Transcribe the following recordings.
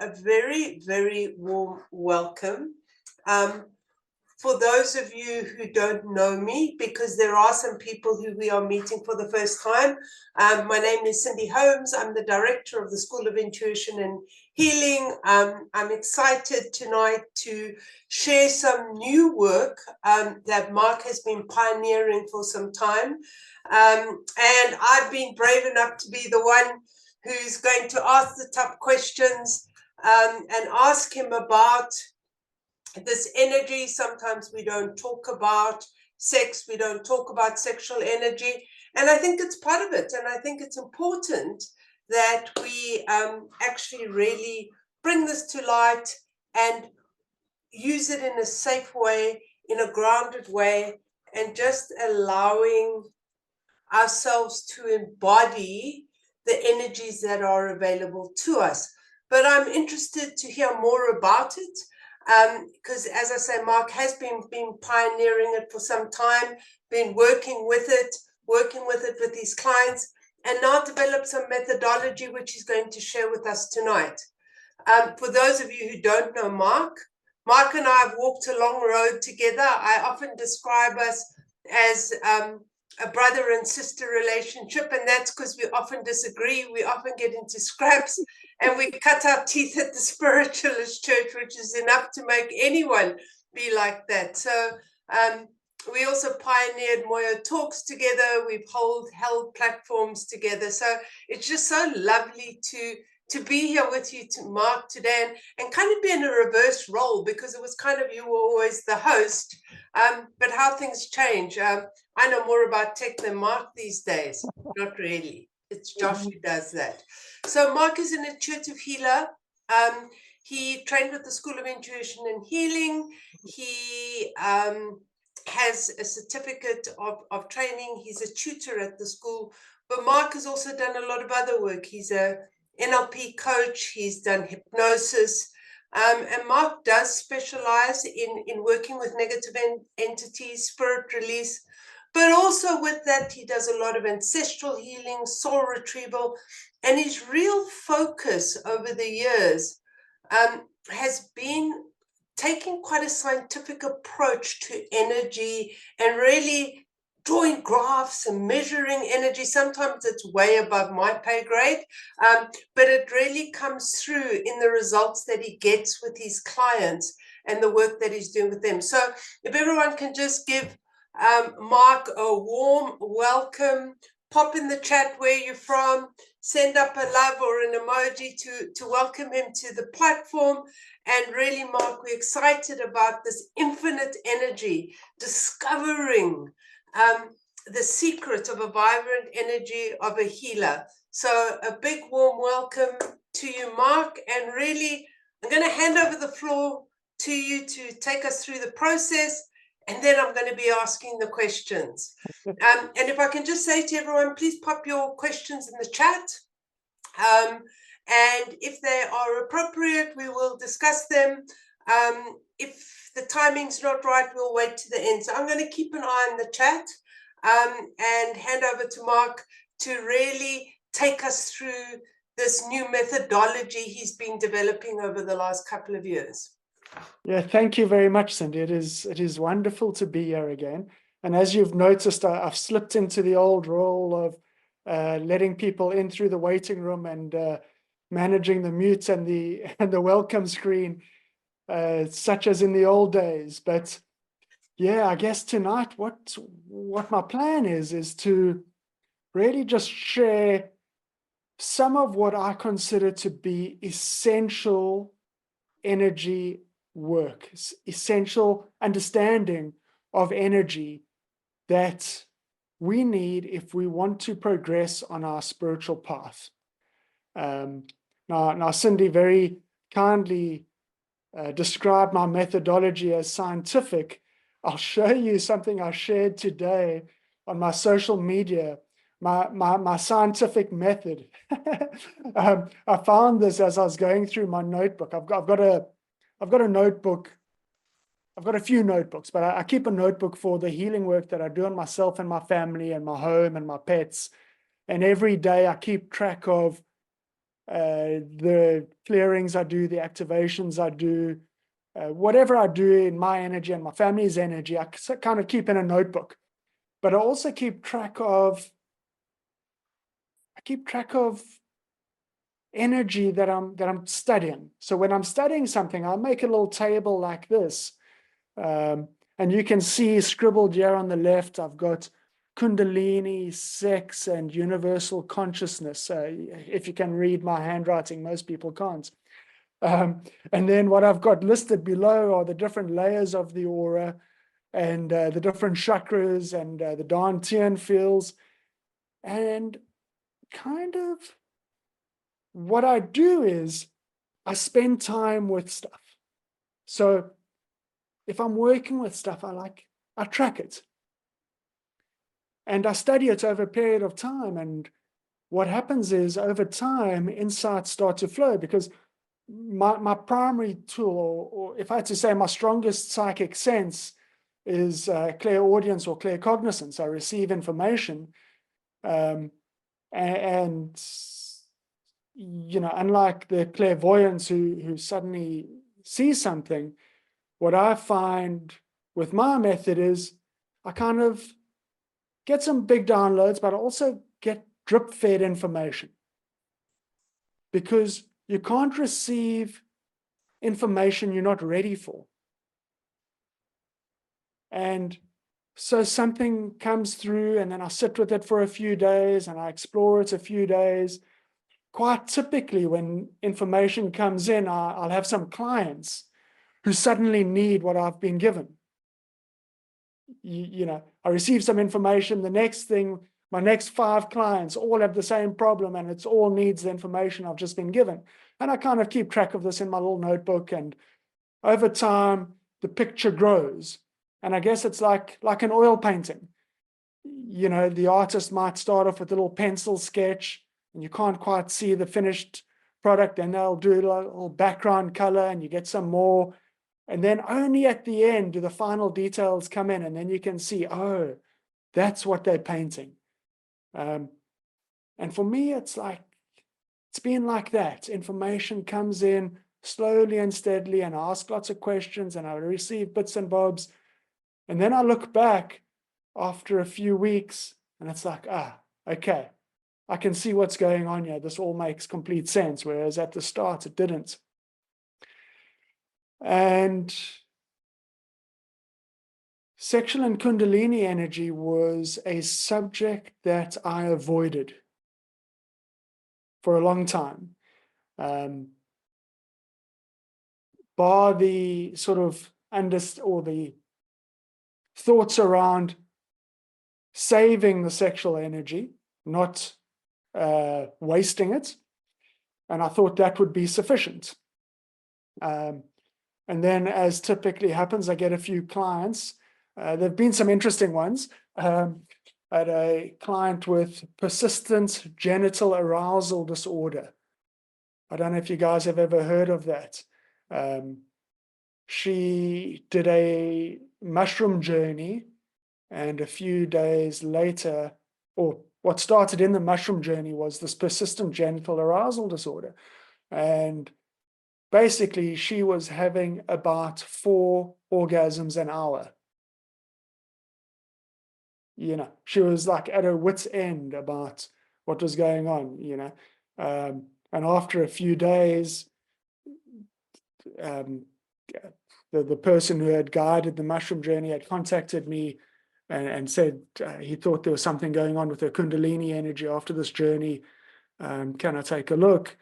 a very, very warm welcome. For those of you who don't know me, because there are some people who we are meeting for the first time, my name is Cindy Holmes. I'm the director of the School of Intuition and Healing. I'm excited tonight to share some new work that Mark has been pioneering for some time. And I've been brave enough to be the one who's going to ask the tough questions and ask him about this energy. Sometimes we don't talk about sex, we don't talk about sexual energy, and I think it's part of it, and I think it's important that we actually really bring this to light and use it in a safe way, in a grounded way, and just allowing ourselves to embody the energies that are available to us. But I'm interested to hear more about it, because as I say, Mark has been pioneering it for some time, been working with it with his clients, and now developed some methodology which he's going to share with us tonight. For those of you who don't know Mark and I have walked a long road together. I often describe us as a brother and sister relationship, and that's because we often disagree, we often get into scraps, and we cut our teeth at the spiritualist church, which is enough to make anyone be like that. So we also pioneered Moyo Talks together. We've held platforms together. So it's just so lovely to be here with you, Mark, today, and kind of be in a reverse role, because it was kind of, you were always the host, but how things change. I know more about tech than Mark these days. Not really. It's Josh who does that. So Mark is an intuitive healer. He trained with the School of Intuition and Healing. He has a certificate of training. He's a tutor at the school. But Mark has also done a lot of other work. He's a NLP coach. He's done hypnosis. And Mark does specialize in working with negative entities, spirit release. But also with that, he does a lot of ancestral healing, soul retrieval, and his real focus over the years has been taking quite a scientific approach to energy and really drawing graphs and measuring energy. Sometimes it's way above my pay grade, but it really comes through in the results that he gets with his clients and the work that he's doing with them. So if everyone can just give Mark a warm welcome, pop in the chat where you're from, send up a love or an emoji to welcome him to the platform. And really, Mark, we're excited about this infinite energy, discovering the secret of a vibrant energy of a healer. So a big warm welcome to you, Mark, and really, I'm going to hand over the floor to you to take us through the process. And then I'm going to be asking the questions. And if I can just say to everyone, please pop your questions in the chat. And if they are appropriate, we will discuss them. If the timing's not right, we'll wait to the end. So I'm going to keep an eye on the chat and hand over to Mark to really take us through this new methodology he's been developing over the last couple of years. Yeah, thank you very much, Cindy. It is wonderful to be here again. And as you've noticed, I've slipped into the old role of letting people in through the waiting room and managing the mute and the welcome screen, such as in the old days. But yeah, I guess tonight what my plan is to really just share some of what I consider to be essential energy work, essential understanding of energy that we need if we want to progress on our spiritual path. Now, Cindy very kindly described my methodology as scientific. I'll show you something I shared today on my social media, my scientific method. I found this as I was going through my notebook. I've got a notebook. I've got a few notebooks, but I keep a notebook for the healing work that I do on myself and my family and my home and my pets. And every day I keep track of the clearings I do, the activations I do, whatever I do in my energy and my family's energy, I kind of keep in a notebook. But I also keep track of energy that I'm studying. So when I'm studying something, I'll make a little table like this. And you can see scribbled here on the left, I've got kundalini, sex, and universal consciousness. If you can read my handwriting, most people can't. And then what I've got listed below are the different layers of the aura and the different chakras and the dantian fields. And kind of what I do is I spend time with stuff. So if I'm working with stuff, I track it. And I study it over a period of time. And what happens is over time, insights start to flow, because my primary tool, or if I had to say my strongest psychic sense, is clairaudience or claircognizance. I receive information. And unlike the clairvoyants who suddenly see something, what I find with my method is I kind of get some big downloads, but I also get drip-fed information, because you can't receive information you're not ready for. And so something comes through, and then I sit with it for a few days, and I explore it a few days. Quite typically, when information comes in, I'll have some clients who suddenly need what I've been given. I receive some information. The next thing, my next 5 clients all have the same problem, and it's all needs the information I've just been given. And I kind of keep track of this in my little notebook. And over time, the picture grows. And I guess it's like an oil painting. The artist might start off with a little pencil sketch, and you can't quite see the finished product. And they'll do a little background color, and you get some more. And then only at the end do the final details come in, and then you can see, oh, that's what they're painting. And for me, it's been like that. Information comes in slowly and steadily, and I ask lots of questions, and I receive bits and bobs. And then I look back after a few weeks, and it's like, okay, I can see what's going on here. This all makes complete sense, whereas at the start, it didn't. And sexual and kundalini energy was a subject that I avoided for a long time. Bar the sort of or the thoughts around saving the sexual energy, not wasting it. And I thought that would be sufficient. And then, as typically happens, I get a few clients. There have been some interesting ones. I had a client with persistent genital arousal disorder. I don't know if you guys have ever heard of that. She did a mushroom journey, and a few days later, or what started in the mushroom journey was this persistent genital arousal disorder. And basically, she was having about 4 orgasms an hour. She was like at her wit's end about what was going on, and after a few days, the person who had guided the mushroom journey had contacted me and said he thought there was something going on with her kundalini energy after this journey. Can I take a look?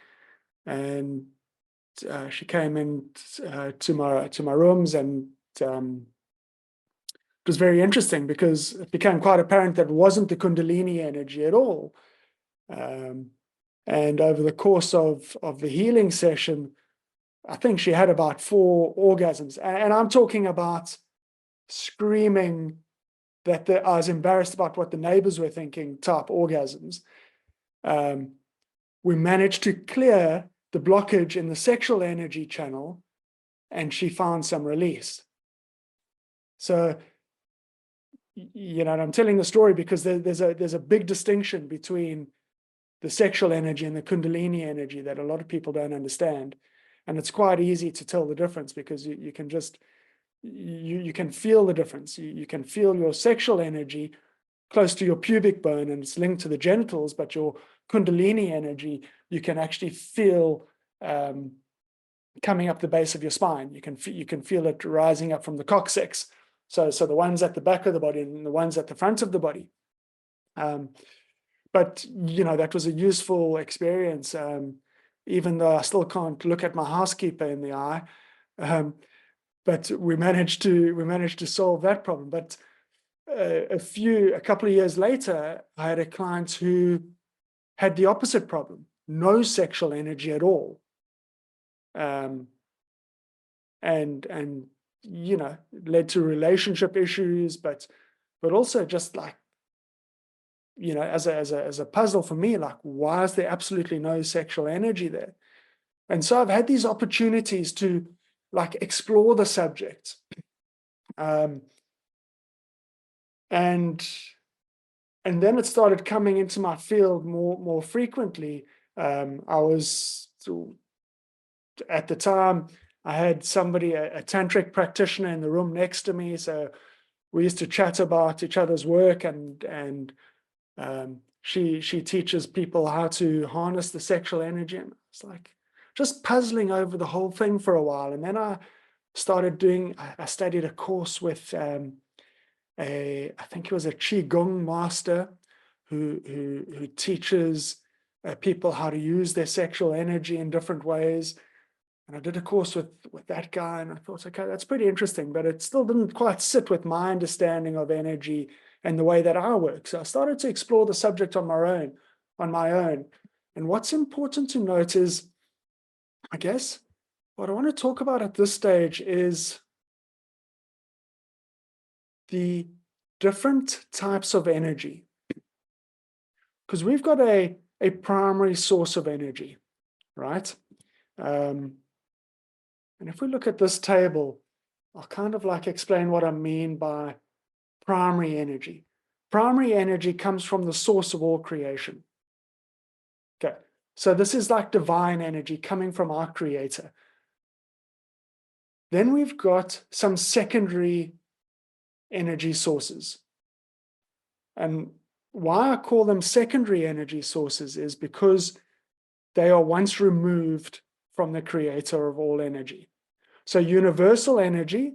And she came in to my rooms, and it was very interesting, because it became quite apparent that it wasn't the kundalini energy at all. And over the course of the healing session, I think she had about 4 orgasms. And I'm talking about screaming that I was embarrassed about what the neighbors were thinking type orgasms. We managed to clear the blockage in the sexual energy channel, and she found some release. So, I'm telling the story because there's a big distinction between sexual energy and the kundalini energy that a lot of people don't understand. And it's quite easy to tell the difference, because you can just, you can feel the difference. You can feel your sexual energy close to your pubic bone and it's linked to the genitals, but your kundalini energy, you can actually feel coming up the base of your spine. You can feel it rising up from the coccyx. So the ones at the back of the body and the ones at the front of the body. But, you know, that was a useful experience, even though I still can't look at my housekeeper in the eye. But we managed to solve that problem. But a couple of years later, I had a client who had the opposite problem: no sexual energy at all. And you know, led to relationship issues, but also just like, you know, as a puzzle for me, like, why is there absolutely no sexual energy there? And so I've had these opportunities to like explore the subject. And then it started coming into my field more frequently. I was, at the time, I had somebody, a tantric practitioner in the room next to me. So we used to chat about each other's work, and she teaches people how to harness the sexual energy. And it's like just puzzling over the whole thing for a while. And then I studied a course with I think he was a Qigong master who teaches people how to use their sexual energy in different ways. And I did a course with that guy, and I thought, okay, that's pretty interesting, but it still didn't quite sit with my understanding of energy and the way that I work. So I started to explore the subject on my own. And what's important to note is, I guess, what I want to talk about at this stage is the different types of energy. Because we've got a primary source of energy, right? And if we look at this table, I'll kind of like explain what I mean by primary energy. Primary energy comes from the source of all creation. Okay, so this is like divine energy coming from our creator. Then we've got some secondary energy sources. And why I call them secondary energy sources is because they are once removed from the creator of all energy. So universal energy,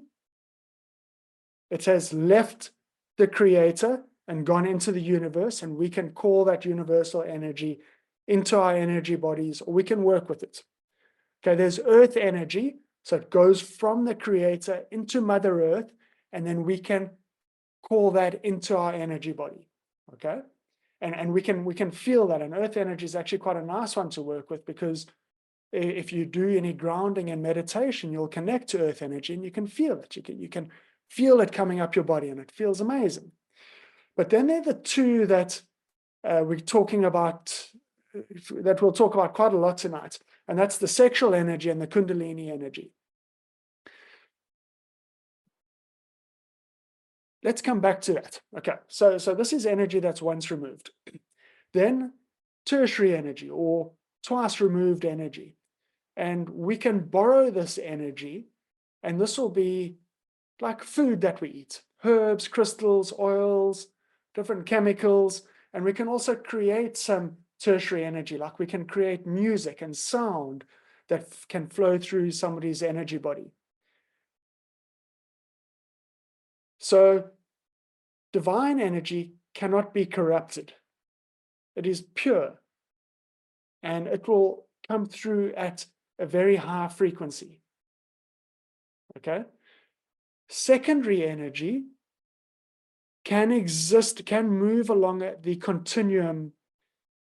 it has left the creator and gone into the universe, and we can call that universal energy into our energy bodies, or we can work with it. Okay, there's earth energy, so it goes from the creator into Mother Earth, and then we can call that into our energy body. Okay, and we can feel that. And earth energy is actually quite a nice one to work with, because if you do any grounding and meditation, you'll connect to earth energy and you can feel it. You can feel it coming up your body, and it feels amazing. But then there are the two that we're talking about, that we'll talk about quite a lot tonight, and that's the sexual energy and the kundalini energy. Let's come back to that. Okay, so this is energy that's once removed. Then tertiary energy, or twice removed energy. And we can borrow this energy, and this will be like food that we eat: herbs, crystals, oils, different chemicals. And we can also create some tertiary energy, like we can create music and sound that can flow through somebody's energy body. So divine energy cannot be corrupted. It is pure, and it will come through at a very high frequency. Okay? Secondary energy can exist, can move along the continuum,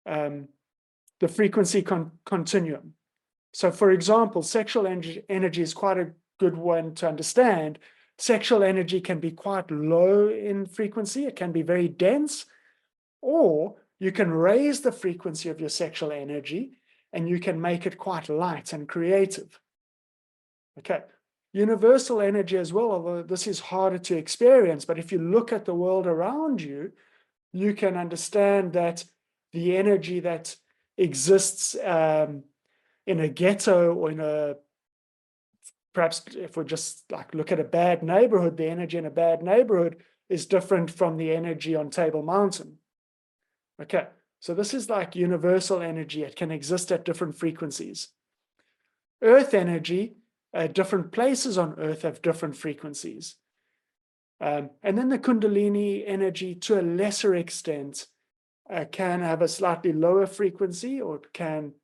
the frequency continuum. So, for example, sexual energy is quite a good one to understand. Sexual energy can be quite low in frequency. It can be very dense, or you can raise the frequency of your sexual energy and you can make it quite light and creative. Okay. Universal energy as well, although this is harder to experience, but if you look at the world around you, you can understand that the energy that exists in a ghetto or in a, perhaps if we just like look at a bad neighborhood, the energy in a bad neighborhood is different from the energy on Table Mountain. Okay, so this is like universal energy. It can exist at different frequencies. Earth energy, different places on Earth have different frequencies. And then the kundalini energy, to a lesser extent, can have a slightly lower frequency, or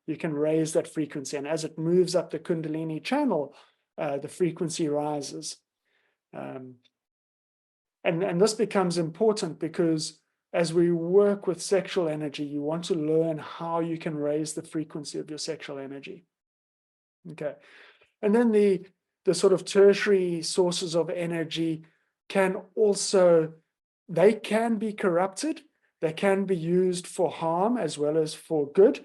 you can raise that frequency. And as it moves up the kundalini channel, the frequency rises. And this becomes important because as we work with sexual energy, you want to learn how you can raise the frequency of your sexual energy. Okay. And then the sort of tertiary sources of energy can also, they can be corrupted. They can be used for harm as well as for good.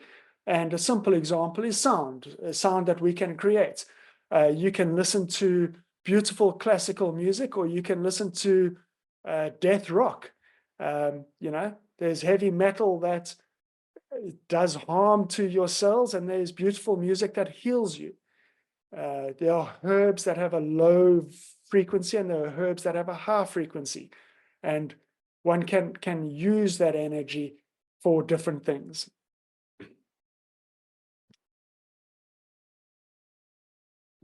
And a simple example is sound, a sound that we can create. You can listen to beautiful classical music, or you can listen to death rock. There's heavy metal that does harm to your cells, and there's beautiful music that heals you. There are herbs that have a low frequency, and there are herbs that have a high frequency. And one can use that energy for different things.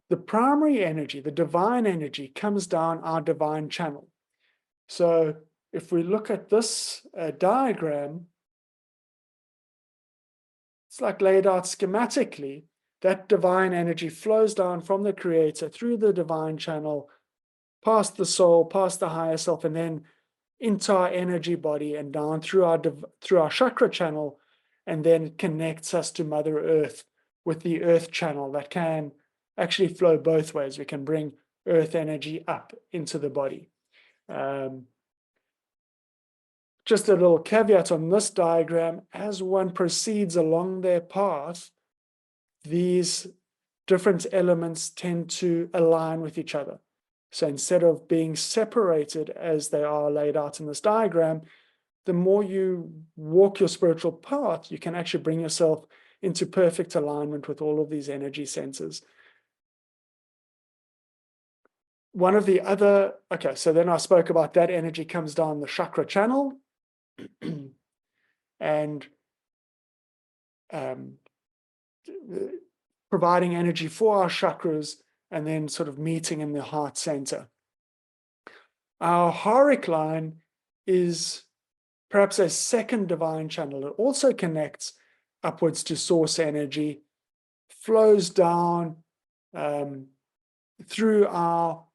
The primary energy, the divine energy, comes down our divine channel. So if we look at this diagram, it's like laid out schematically. That divine energy flows down from the creator through the divine channel, past the soul, past the higher self, and then into our energy body and down through our chakra channel, and then it connects us to Mother Earth with the earth channel that can actually flow both ways. We can bring earth energy up into the body. Just a little caveat on this diagram: as one proceeds along their path, these different elements tend to align with each other. So instead of being separated as they are laid out in this diagram, the more you walk your spiritual path, you can actually bring yourself into perfect alignment with all of these energy centers. One of the other, okay, so then I spoke about that energy comes down the chakra channel and providing energy for our chakras, and then sort of meeting in the heart center. Our auric line is perhaps a second divine channel. It also connects upwards to source energy, flows down through our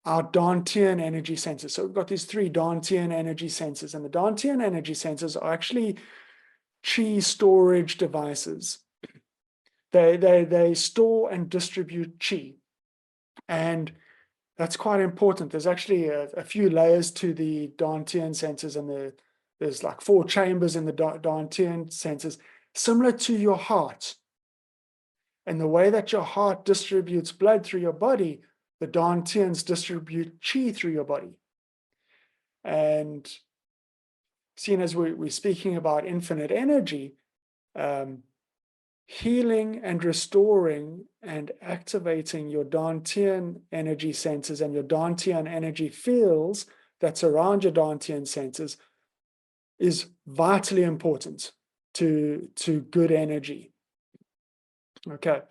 Dantian energy centers. So we've got these three Dantian energy centers, and the Dantian energy centers are actually chi storage devices. They store and distribute chi, and that's quite important. There's actually a few layers to the Dantian centers, and there's like 4 chambers in the Dantian centers, similar to your heart. And the way that your heart distributes blood through your body, the Dantians distribute chi through your body. And seeing as we're speaking about infinite energy, healing and restoring and activating your Dantian energy centers and your Dantian energy fields that surround your Dantian centers is vitally important to good energy. Okay.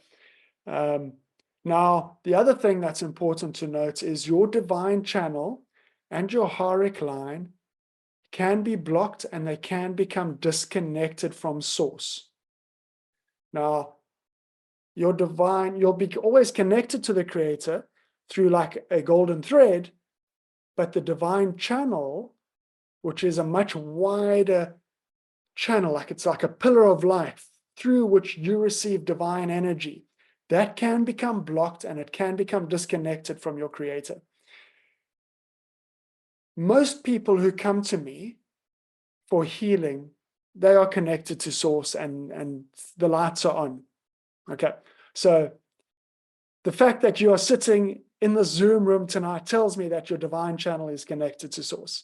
Now, the other thing that's important to note is your divine channel and your auric line can be blocked, and they can become disconnected from source. Now, your divine, you'll be always connected to the creator through like a golden thread, but the divine channel, which is a much wider channel, like it's like a pillar of light through which you receive divine energy, that can become blocked, and it can become disconnected from your creator. Most people who come to me for healing, they are connected to source, and the lights are on. Okay, so the fact that you are sitting in the Zoom room tonight tells me that your divine channel is connected to source.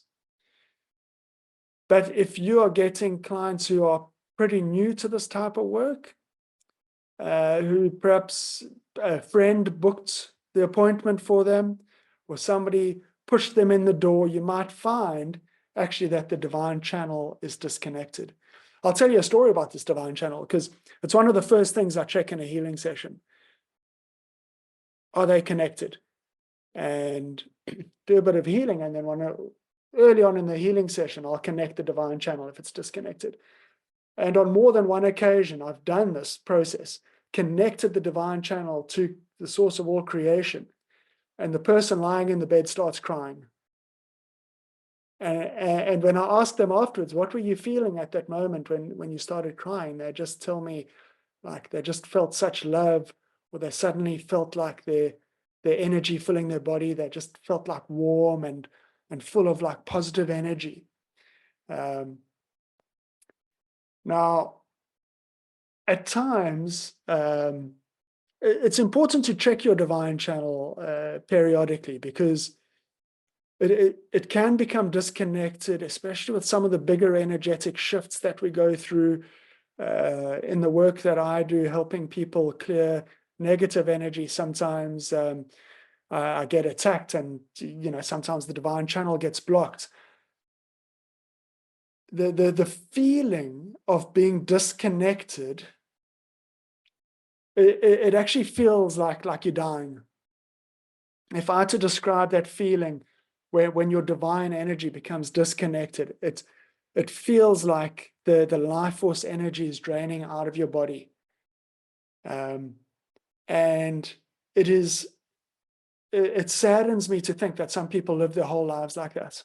But if you are getting clients who are pretty new to this type of work, who perhaps a friend booked the appointment for them, or somebody pushed them in the door, you might find actually that the divine channel is disconnected. I'll tell you a story about this divine channel, because it's one of the first things I check in a healing session. Are they connected? And do a bit of healing, and then early on in the healing session, I'll connect the divine channel if it's disconnected. And on more than one occasion, I've done this process, connected the divine channel to the source of all creation, and the person lying in the bed starts crying. And when I ask them afterwards, what were you feeling at that moment when you started crying? They just tell me, like, they just felt such love, or they suddenly felt like their energy filling their body. They just felt like warm and full of like positive energy. Now, at times, it's important to check your divine channel periodically, because it can become disconnected, especially with some of the bigger energetic shifts that we go through in the work that I do, helping people clear negative energy. Sometimes I get attacked, and sometimes the divine channel gets blocked. The feeling of being disconnected, it actually feels like you're dying. If I had to describe that feeling, when your divine energy becomes disconnected, it feels like the life force energy is draining out of your body. And it saddens me to think that some people live their whole lives like that,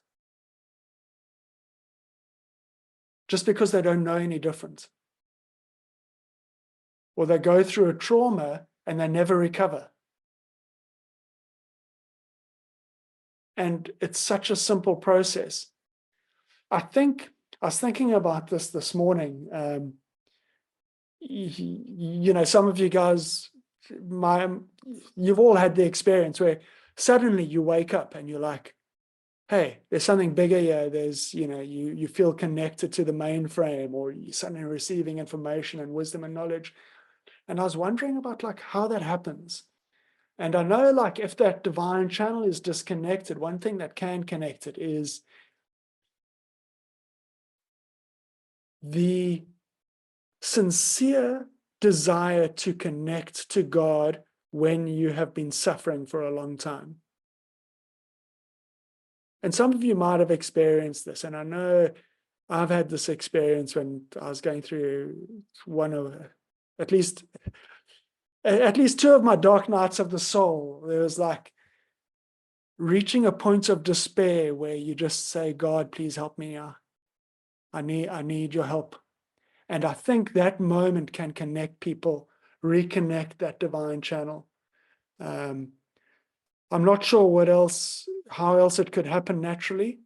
just because they don't know any different. Or they go through a trauma and they never recover. And it's such a simple process. I was thinking about this morning. Some of you guys, you've all had the experience where suddenly you wake up and you're like, hey, there's something bigger here. There's, you feel connected to the mainframe, or you're suddenly receiving information and wisdom and knowledge. And I was wondering about like how that happens. And I know, like, if that divine channel is disconnected, one thing that can connect it is the sincere desire to connect to God when you have been suffering for a long time. And some of you might have experienced this, and I know I've had this experience when I was going through at least two of my dark nights of the soul. There was like reaching a point of despair where you just say, God, please help me now. I need your help. And I think that moment can connect people, reconnect that divine channel. I'm not sure how else it could happen naturally,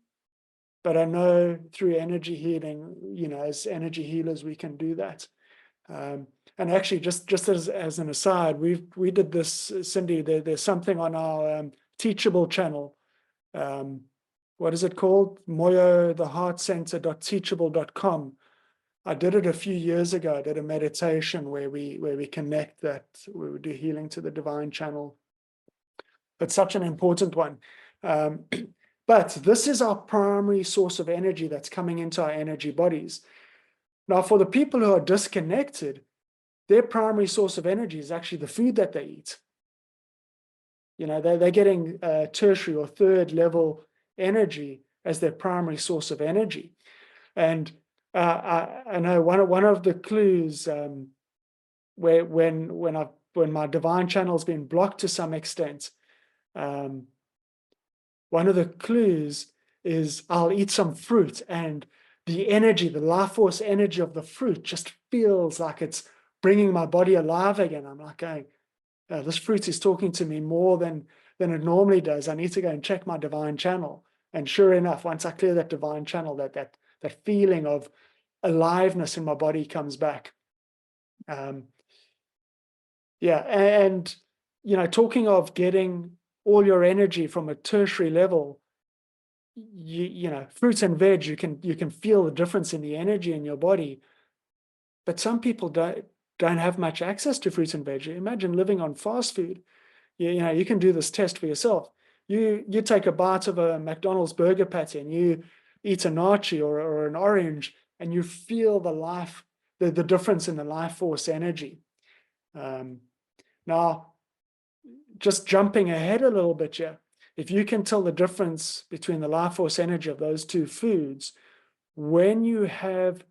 but I know through energy healing, as energy healers, we can do that. And actually, just as an aside, we did this, Cindy. There's something on our Teachable channel. What is it called? Moyo, the Heart Center.teachable.com. I did it a few years ago. I did a meditation where we connect that, where we do healing to the divine channel. It's such an important one. But this is our primary source of energy that's coming into our energy bodies. Now, for the people who are disconnected, their primary source of energy is actually the food that they eat. They're getting tertiary or third level energy as their primary source of energy. And I know one of the clues where when my divine channel has been blocked to some extent, one of the clues is I'll eat some fruit, and the energy, the life force energy of the fruit just feels like it's bringing my body alive again. I'm like going, this fruit is talking to me more than it normally does. I need to go and check my divine channel. And sure enough, once I clear that divine channel, that feeling of aliveness in my body comes back. And talking of getting all your energy from a tertiary level, fruits and veg, you can feel the difference in the energy in your body. But some people don't have much access to fruit and veg. Imagine living on fast food. You can do this test for yourself. You take a bite of a McDonald's burger patty and you eat a nachi or an orange, and you feel the difference in the life force energy. Now, just jumping ahead a little bit here, if you can tell the difference between the life force energy of those two foods, when you have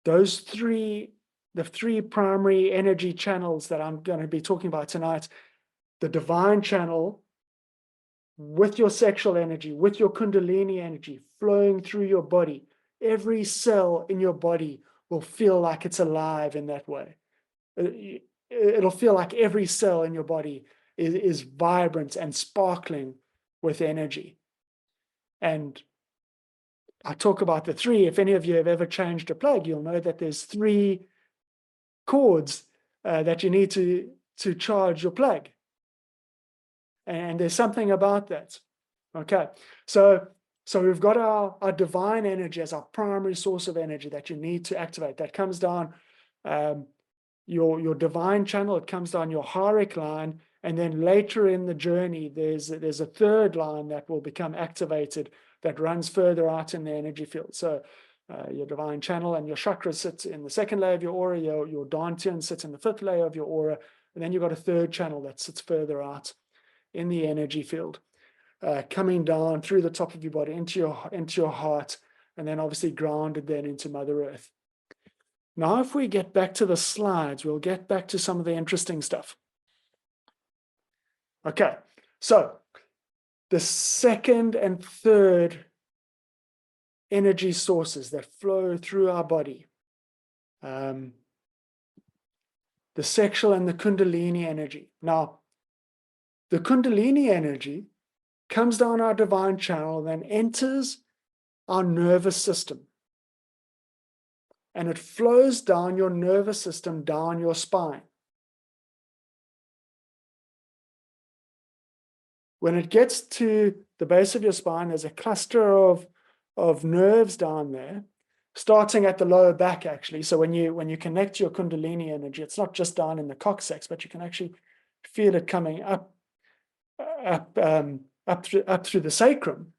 those the three primary energy channels that I'm going to be talking about tonight, the divine channel with your sexual energy, with your kundalini energy flowing through your body, every cell in your body will feel like it's alive in that way. It'll feel like every cell in your body is vibrant and sparkling with energy. And I talk about the three. If any of you have ever changed a plug, you'll know that there's three cords that you need to charge your plug. And there's something about that. Okay, so we've got our divine energy as our primary source of energy that you need to activate. That comes down your divine channel. It comes down your haric line, and then later in the journey, there's a third line that will become activated that runs further out in the energy field. So your divine channel and your chakras sit in the second layer of your aura. Your dantian sits in the fifth layer of your aura, and then you've got a third channel that sits further out in the energy field, coming down through the top of your body into your heart, and then obviously grounded then into Mother Earth. Now, if we get back to the slides, we'll get back to some of the interesting stuff. Okay, so the second and third energy sources that flow through our body, the sexual and the kundalini energy. Now, the kundalini energy comes down our divine channel, then enters our nervous system. And it flows down your nervous system, down your spine. When it gets to the base of your spine, there's a cluster of nerves down there, starting at the lower back, actually. So when you connect your kundalini energy, it's not just down in the coccyx, but you can actually feel it coming up through the sacrum.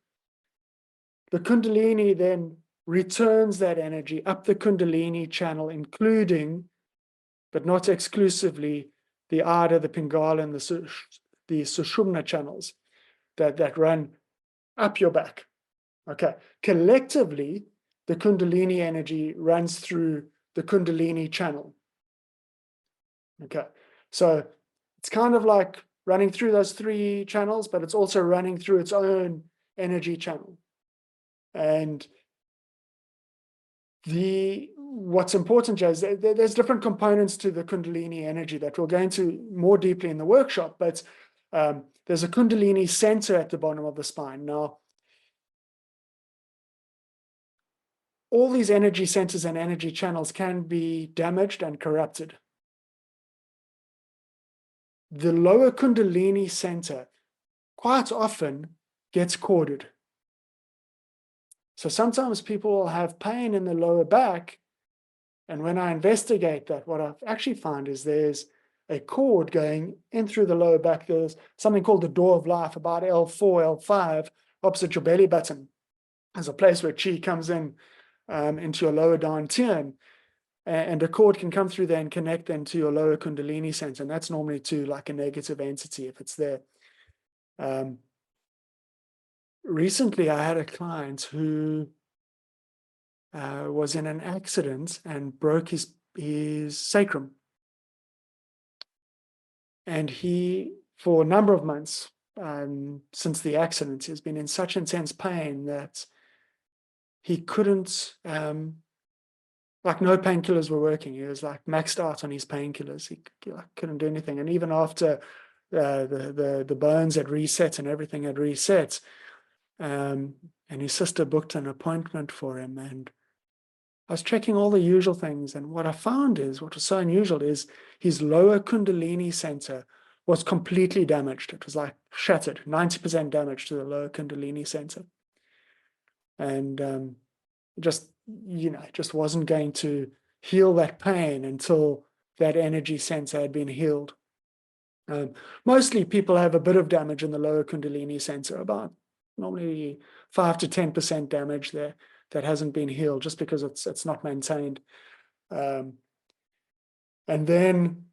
The kundalini then returns that energy up the kundalini channel, including, but not exclusively, the Ada, the Pingala, and the Sushumna channels that run up your back. Okay. Collectively, the kundalini energy runs through the kundalini channel. Okay. So it's kind of like running through those three channels, but it's also running through its own energy channel. And what's important is there's different components to the kundalini energy that we'll go into more deeply in the workshop, but there's a kundalini center at the bottom of the spine. Now, all these energy centers and energy channels can be damaged and corrupted. The lower kundalini center quite often gets corded. So sometimes people will have pain in the lower back, and when I investigate that, what I've actually found is there's a cord going in through the lower back. There's something called the door of life, about L4, L5, opposite your belly button. There's a place where chi comes in into your lower dantian, and a cord can come through there and connect then to your lower kundalini center, and that's normally to like a negative entity if it's there. Recently, I had a client who was in an accident and broke his sacrum. And he, for a number of months since the accident, has been in such intense pain that he couldn't, like no painkillers were working. He was like maxed out on his painkillers. He couldn't do anything. And even after the bones had reset and everything had reset, and his sister booked an appointment for him, and I was checking all the usual things, and what I found is, what was so unusual is his lower kundalini center was completely damaged. It was like shattered, 90% damage to the lower kundalini center. And it just wasn't going to heal that pain until that energy sensor had been healed. Mostly people have a bit of damage in the lower kundalini sensor, about normally 5 to 10% damage there that hasn't been healed just because it's not maintained. And then,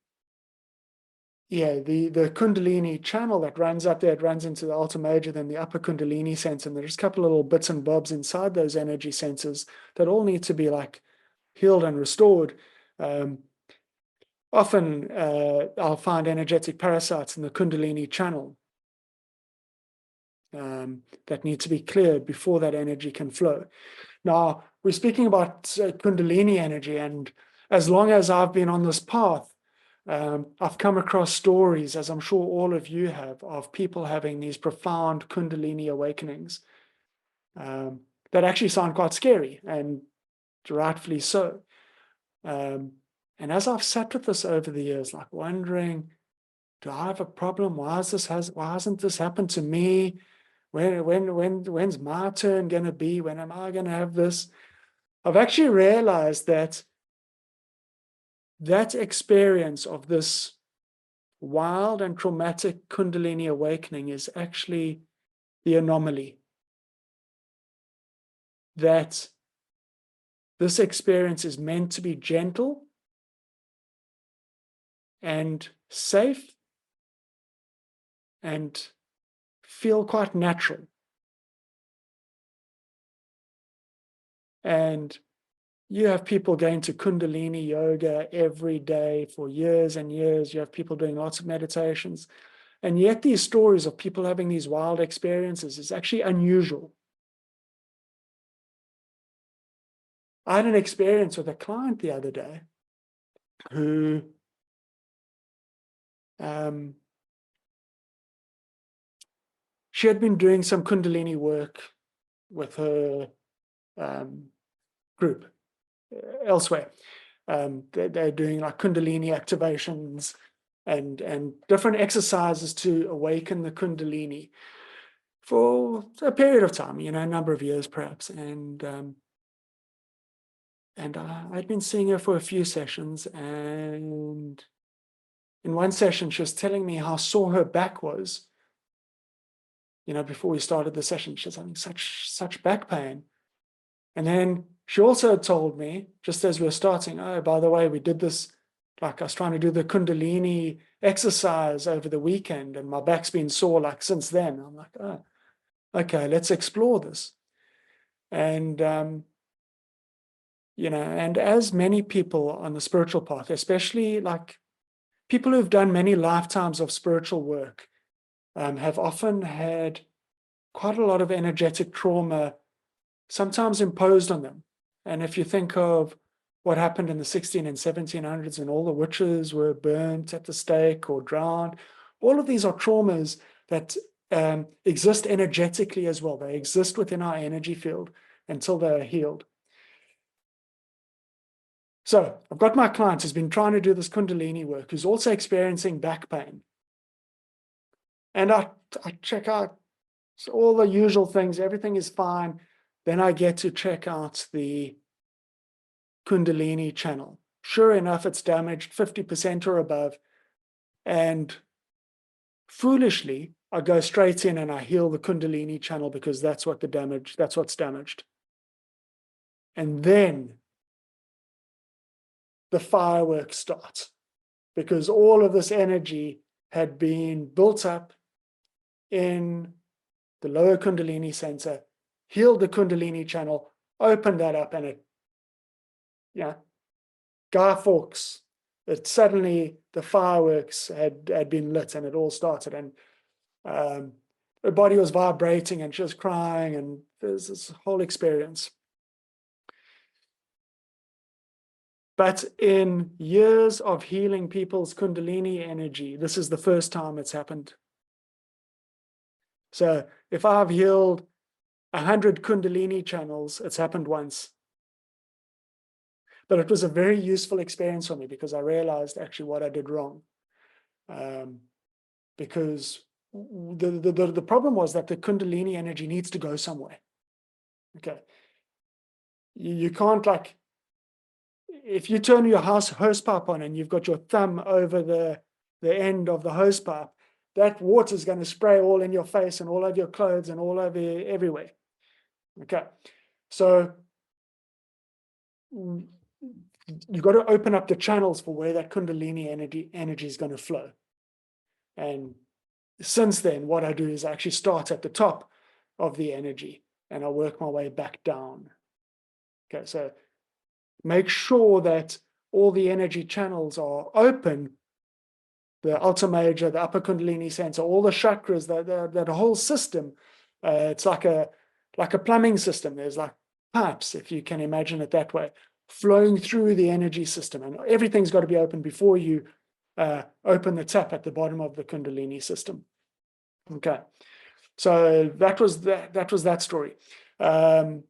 yeah, the kundalini channel that runs up there, it runs into the altar major, then the upper kundalini sensor, and there's a couple of little bits and bobs inside those energy sensors that all need to be like healed and restored. Often I'll find energetic parasites in the kundalini channel that need to be cleared before that energy can flow. Now, we're speaking about kundalini energy, and as long as I've been on this path, I've come across stories, as I'm sure all of you have, of people having these profound kundalini awakenings that actually sound quite scary, and rightfully so. And as I've sat with this over the years, like wondering, do I have a problem? Why hasn't this happened to me? When's my turn going to be? When am I going to have this? I've actually realized that experience of this wild and traumatic kundalini awakening is actually the anomaly. That this experience is meant to be gentle and safe and feel quite natural. And you have people going to kundalini yoga every day for years and years. You have people doing lots of meditations. And yet these stories of people having these wild experiences is actually unusual. I had an experience with a client the other day who she had been doing some kundalini work with her group elsewhere. They're doing like kundalini activations and different exercises to awaken the kundalini for a period of time, a number of years perhaps. And I'd been seeing her for a few sessions, and in one session she was telling me how sore her back was. Before we started the session, she was having such back pain. And then she also told me, just as we were starting, oh, by the way, we did this, like I was trying to do the kundalini exercise over the weekend, and my back's been sore like since then. I'm like, oh, okay, let's explore this. And, and as many people on the spiritual path, especially like people who've done many lifetimes of spiritual work, have often had quite a lot of energetic trauma, sometimes imposed on them. And if you think of what happened in the 16 and 1700s when all the witches were burnt at the stake or drowned, all of these are traumas that exist energetically as well. They exist within our energy field until they are healed. So I've got my client who's been trying to do this kundalini work, who's also experiencing back pain. And I check out all the usual things. Everything is fine. Then I get to check out the kundalini channel. Sure enough, it's damaged 50% or above. And foolishly, I go straight in and I heal the kundalini channel because that's what's damaged. And then the fireworks start, because all of this energy had been built up in the lower kundalini sensor, healed the kundalini channel, opened that up, and it, Guy Fawkes, it suddenly the fireworks had been lit and it all started, and her body was vibrating and she was crying, and there's this whole experience. But in years of healing people's kundalini energy, this is the first time it's happened. So if I've healed 100 kundalini channels, it's happened once. But it was a very useful experience for me because I realized actually what I did wrong. Because the problem was that the kundalini energy needs to go somewhere. Okay. You can't, like, if you turn your hose pipe on and you've got your thumb over the end of the hose pipe, that water is going to spray all in your face and all over your clothes and all over everywhere. Okay, so you've got to open up the channels for where that kundalini energy is going to flow. And since then, what I do is I actually start at the top of the energy and I work my way back down. Okay, so make sure that all the energy channels are open. The Alta Major, the upper Kundalini center, all the chakras, that whole system. It's like a plumbing system. There's like pipes, if you can imagine it that way, flowing through the energy system, and everything's got to be open before you open the tap at the bottom of the Kundalini system. Okay, so that was that story. Okay,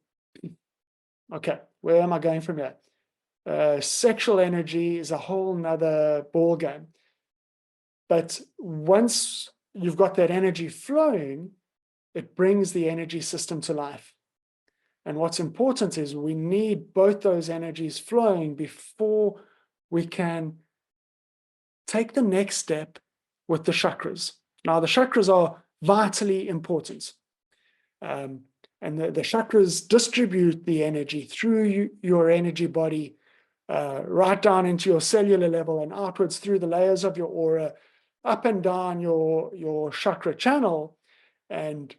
where am I going from here? Sexual energy is a whole nother ball game. But once you've got that energy flowing, it brings the energy system to life. And what's important is we need both those energies flowing before we can take the next step with the chakras. Now, the chakras are vitally important. And the chakras distribute the energy through your energy body, right down into your cellular level and outwards through the layers of your aura, up and down your chakra channel. And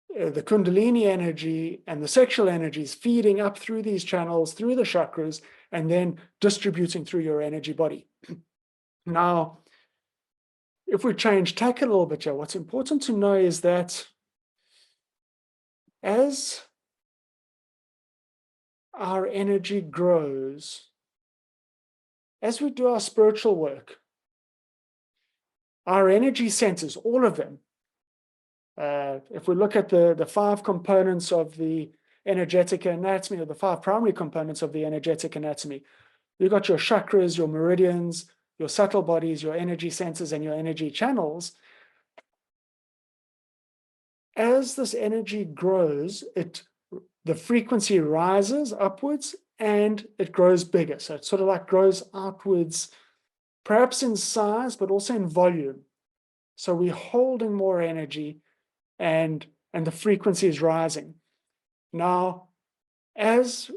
the kundalini energy and the sexual energy is feeding up through these channels, through the chakras, and then distributing through your energy body. Now, if we change tack a little bit here, what's important to know is that as our energy grows, as we do our spiritual work, our energy centers, all of them, if we look at the 5 components of the energetic anatomy, or the 5 primary components of the energetic anatomy, you've got your chakras, your meridians, your subtle bodies, your energy centers, and your energy channels. As this energy grows, the frequency rises upwards and it grows bigger. So it sort of like grows outwards, perhaps in size, but also in volume. So we're holding more energy and the frequency is rising. Now, as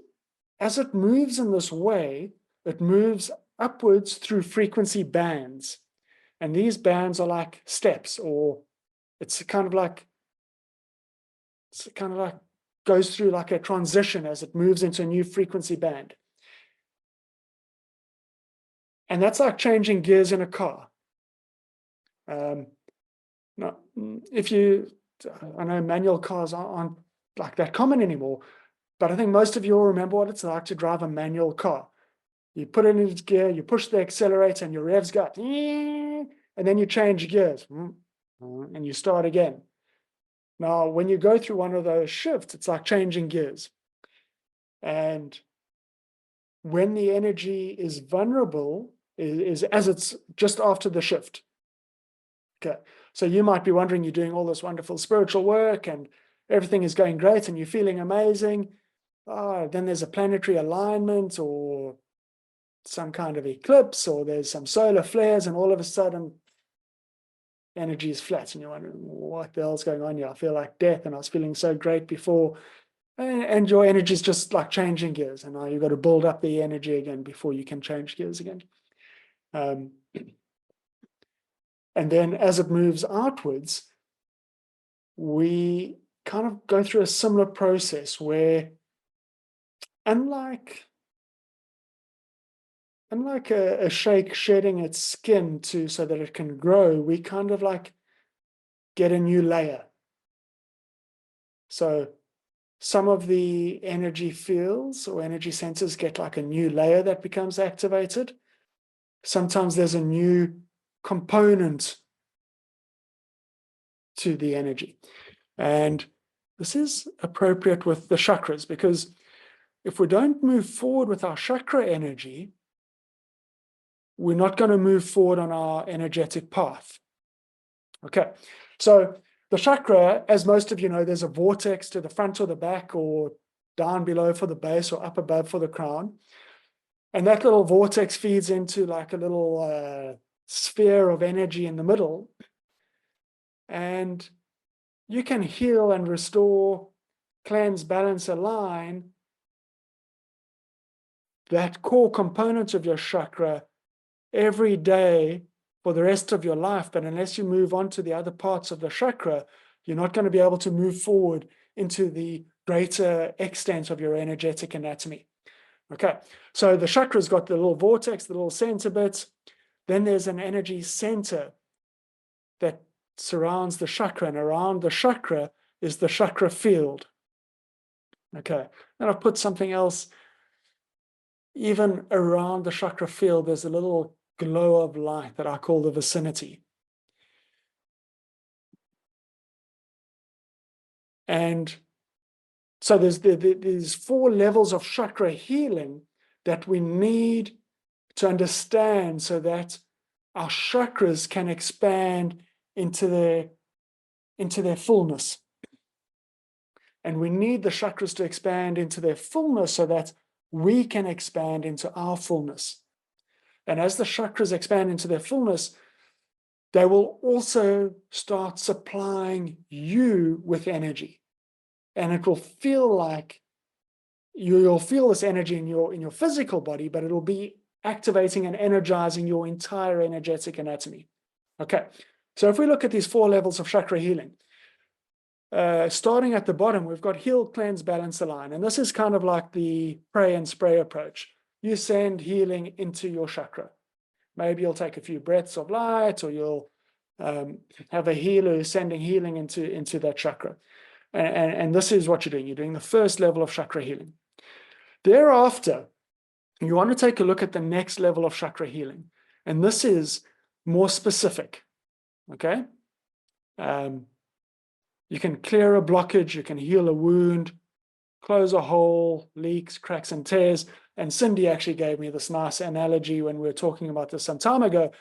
it moves in this way, it moves upwards through frequency bands. And these bands are like steps, or it's kind of like goes through like a transition as it moves into a new frequency band. And that's like changing gears in a car. Now, I know manual cars aren't like that common anymore, but I think most of you will remember what it's like to drive a manual car. You put it in its gear, you push the accelerator, and your revs go, and then you change gears, and you start again. Now, when you go through one of those shifts, it's like changing gears. And when the energy is vulnerable, is as it's just after the shift. Okay, so you might be wondering, you're doing all this wonderful spiritual work and everything is going great and you're feeling amazing. Then there's a planetary alignment or some kind of eclipse, or there's some solar flares, and all of a sudden energy is flat and you're wondering, what the hell's going on here? I feel like death and I was feeling so great before. And your energy is just like changing gears, and now you've got to build up the energy again before you can change gears again. And then as it moves outwards, we kind of go through a similar process where, unlike a shake shedding its skin so that it can grow, we kind of like get a new layer. So some of the energy fields or energy centers get like a new layer that becomes activated. Sometimes there's a new component to the energy. And this is appropriate with the chakras, because if we don't move forward with our chakra energy, we're not going to move forward on our energetic path. Okay, so the chakra, as most of you know, there's a vortex to the front or the back, or down below for the base, or up above for the crown. And that little vortex feeds into like a little sphere of energy in the middle. And you can heal and restore, cleanse, balance, align that core component of your chakra every day for the rest of your life. But unless you move on to the other parts of the chakra, you're not going to be able to move forward into the greater extent of your energetic anatomy. Okay, so the chakra's got the little vortex, the little center bit. Then there's an energy center that surrounds the chakra, and around the chakra is the chakra field. Okay, and I've put something else. Even around the chakra field, there's a little glow of light that I call the vicinity. And so there's 4 levels of chakra healing that we need to understand so that our chakras can expand into their fullness. And we need the chakras to expand into their fullness so that we can expand into our fullness. And as the chakras expand into their fullness, they will also start supplying you with energy. And it will feel like you'll feel this energy in your physical body, but it'll be activating and energizing your entire energetic anatomy. Okay, so if we look at these 4 levels of chakra healing, starting at the bottom, we've got heal, cleanse, balance, align. And this is kind of like the pray and spray approach. You send healing into your chakra. Maybe you'll take a few breaths of light, or you'll have a healer who's sending healing into that chakra. And this is what you're doing. You're doing the first level of chakra healing. Thereafter, you want to take a look at the next level of chakra healing. And this is more specific. Okay? You can clear a blockage, you can heal a wound, close a hole, leaks, cracks, and tears. And Cindy actually gave me this nice analogy when we were talking about this some time ago.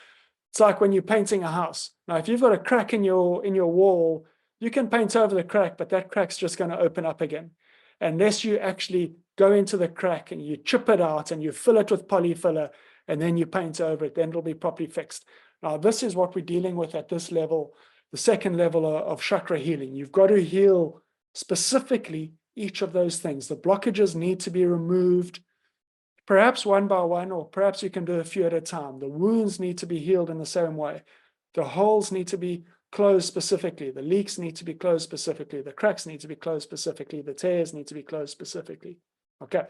It's like when you're painting a house. Now, if you've got a crack in your wall, you can paint over the crack, but that crack's just going to open up again. Unless you actually go into the crack and you chip it out and you fill it with polyfiller and then you paint over it, then it'll be properly fixed. Now, this is what we're dealing with at this level, the second level of chakra healing. You've got to heal specifically each of those things. The blockages need to be removed, perhaps one by one, or perhaps you can do a few at a time. The wounds need to be healed in the same way. The holes need to be closed specifically. The leaks need to be closed specifically. The cracks need to be closed specifically. The tears need to be closed specifically. Okay.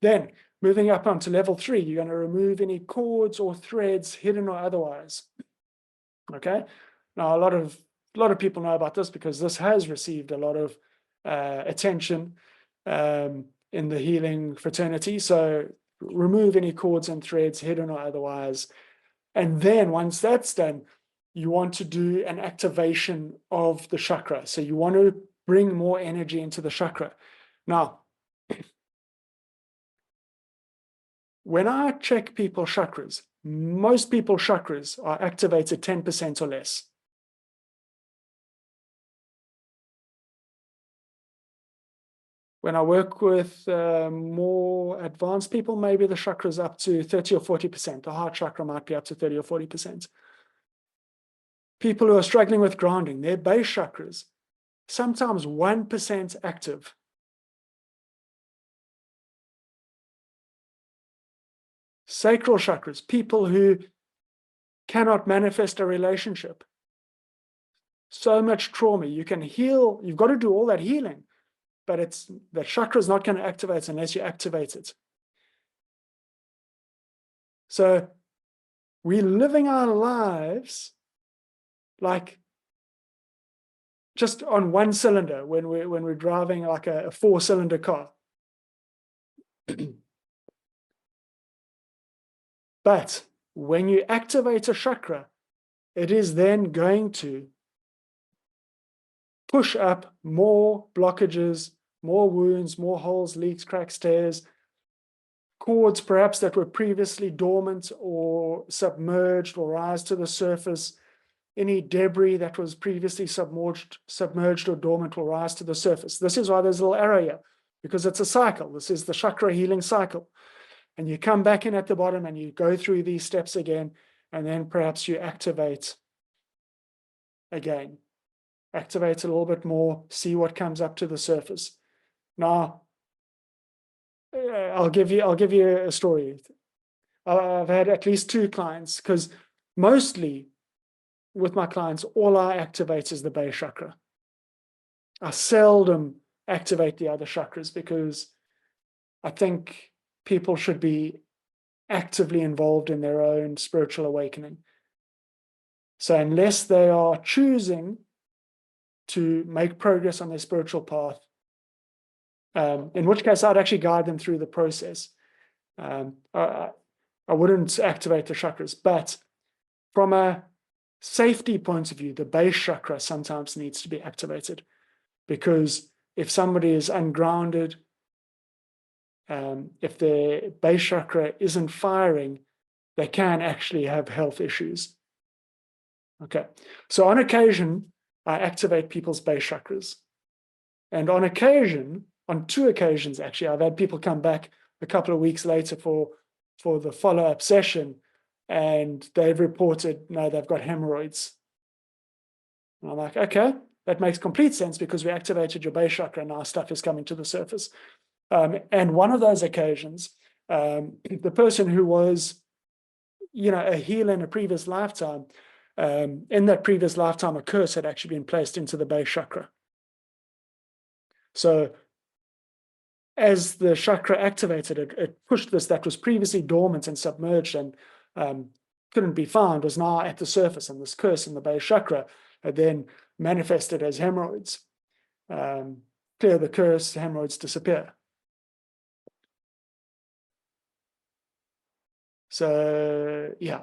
Then moving up onto level 3, you're going to remove any cords or threads, hidden or otherwise. Okay. Now, a lot of people know about this because this has received a lot of attention in the healing fraternity. So remove any cords and threads, hidden or otherwise. And then once that's done, you want to do an activation of the chakra. So you want to bring more energy into the chakra. Now, when I check people's chakras, most people's chakras are activated 10% or less. When I work with more advanced people, maybe the chakra is up to 30 or 40%. The heart chakra might be up to 30 or 40%. People who are struggling with grounding, their base chakras, sometimes 1% active. Sacral chakras, people who cannot manifest a relationship. So much trauma. You can heal, you've got to do all that healing, but the chakra is not going to activate unless you activate it. So we're living our lives like just on one cylinder when we're driving like a 4-cylinder car. But when you activate a chakra, it is then going to push up more blockages, more wounds, more holes, leaks, cracks, tears, cords perhaps that were previously dormant or submerged or rise to the surface. Any debris that was previously submerged or dormant will rise to the surface. This is why there's a little arrow here, because it's a cycle. This is the chakra healing cycle. and you come back in at the bottom and you go through these steps again, and then perhaps you activate again. Activate a little bit more, see what comes up to the surface. Now, I'll give you a story. I've had at least 2 clients, because mostly with my clients, all I activate is the base chakra. I seldom activate the other chakras, because I think people should be actively involved in their own spiritual awakening. So unless they are choosing to make progress on their spiritual path, in which case I'd actually guide them through the process. I wouldn't activate the chakras, but from a safety point of view, the base chakra sometimes needs to be activated, because if somebody is ungrounded, if their base chakra isn't firing, they can actually have health issues. Okay, so on occasion, I activate people's base chakras. And on occasion, on 2 occasions actually, I've had people come back a couple of weeks later for the follow-up session, and they've reported, no, they've got hemorrhoids. And I'm like, okay, that makes complete sense, because we activated your base chakra and now stuff is coming to the surface. And one of those occasions, the person who was, a healer in a previous lifetime, in that previous lifetime, a curse had actually been placed into the base chakra. So as the chakra activated, it pushed this that was previously dormant and submerged and couldn't be found, was now at the surface, and this curse in the base chakra had then manifested as hemorrhoids. Clear the curse, hemorrhoids disappear. So yeah,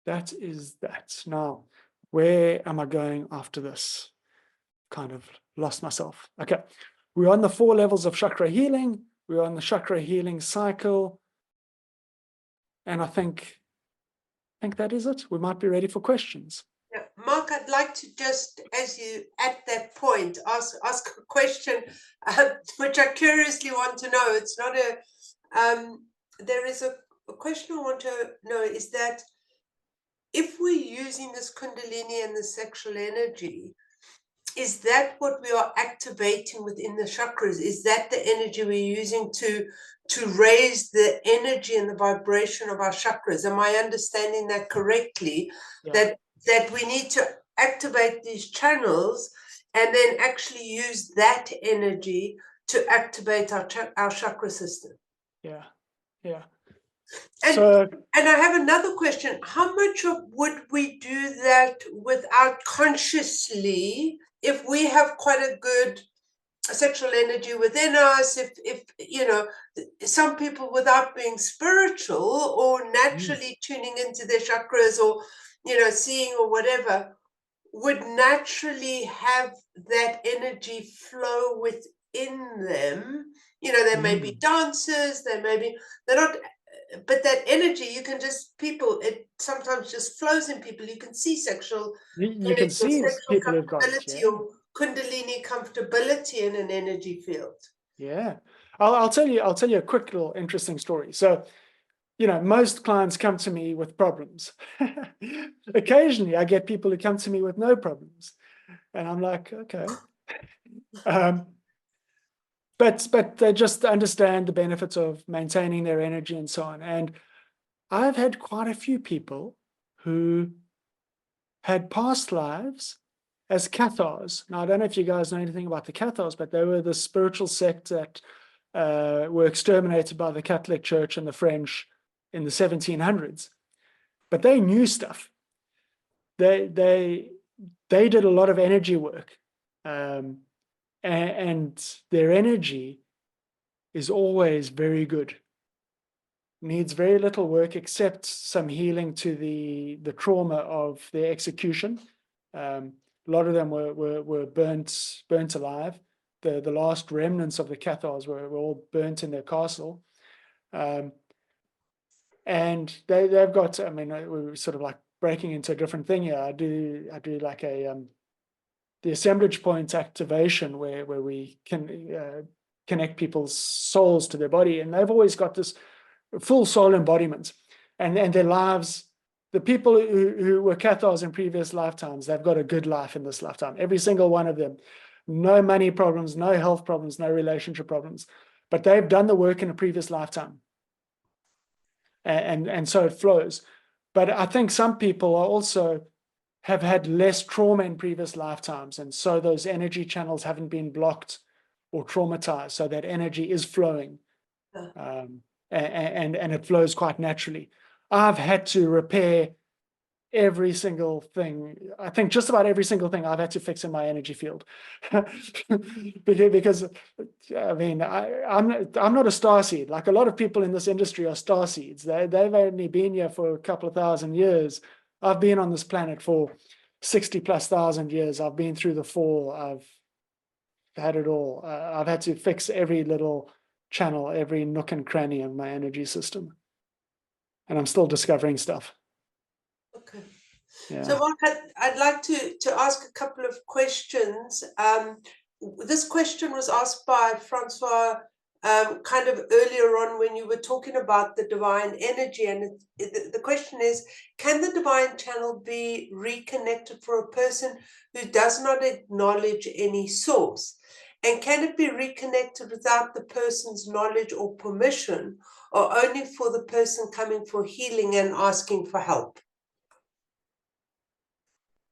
that is that. Now, where am I going after this? Kind of lost myself. Okay, we're on the 4 levels of chakra healing. We're on the chakra healing cycle. And I think that is it. We might be ready for questions. Yeah. Mark, I'd like to just, as you at that point, ask a question, which I curiously want to know. It's not there is a question I want to know, is that if we're using this kundalini and the sexual energy, is that what we are activating within the chakras? Is that the energy we're using to raise the energy and the vibration of our chakras? Am I understanding that correctly? Yeah. That we need to activate these channels and then actually use that energy to activate our chakra system. Yeah. And I have another question. How much would we do that without consciously, if we have quite a good sexual energy within us, if some people, without being spiritual or naturally tuning into their chakras, or seeing or whatever, would naturally have that energy flow within them? They may be dancers, they're not, but that energy, you can just, it sometimes just flows in people. You can see sexual you can see people who've got it, yeah. Or kundalini comfortability in an energy field. Yeah, I'll tell you a quick little interesting story. So, most clients come to me with problems. Occasionally, I get people who come to me with no problems, and I'm like, okay. But they just understand the benefits of maintaining their energy and so on. And I've had quite a few people who had past lives as Cathars. Now, I don't know if you guys know anything about the Cathars, but they were the spiritual sect that were exterminated by the Catholic Church and the French in the 1700s. But they knew stuff. They did a lot of energy work. And their energy is always very good. Needs very little work except some healing to the trauma of their execution. A lot of them were burnt alive. The last remnants of the Cathars were all burnt in their castle. And they've got, we're sort of like breaking into a different thing here. I do like the assemblage point activation where we can connect people's souls to their body. And they've always got this full soul embodiment, and their lives. The people who were Cathars in previous lifetimes, they've got a good life in this lifetime. Every single one of them. No money problems, no health problems, no relationship problems. But they've done the work in a previous lifetime. And so it flows. But I think some people are also have had less trauma in previous lifetimes. And so those energy channels haven't been blocked or traumatized. So that energy is flowing. And it flows quite naturally. I've had to repair every single thing. I think just about every single thing I've had to fix in my energy field. Because I mean, I'm not a starseed. Like a lot of people in this industry are starseeds. They've only been here for a couple of thousand years. I've been on this planet for 60,000+ years. I've been through the fall. I've had it all. I've had to fix every little channel, every nook and cranny of my energy system. And I'm still discovering stuff. Okay. Yeah. So Mark, I'd like to ask a couple of questions. This question was asked by Francois kind of earlier on when you were talking about the divine energy. And the question is, can the divine channel be reconnected for a person who does not acknowledge any source? And can it be reconnected without the person's knowledge or permission, or only for the person coming for healing and asking for help?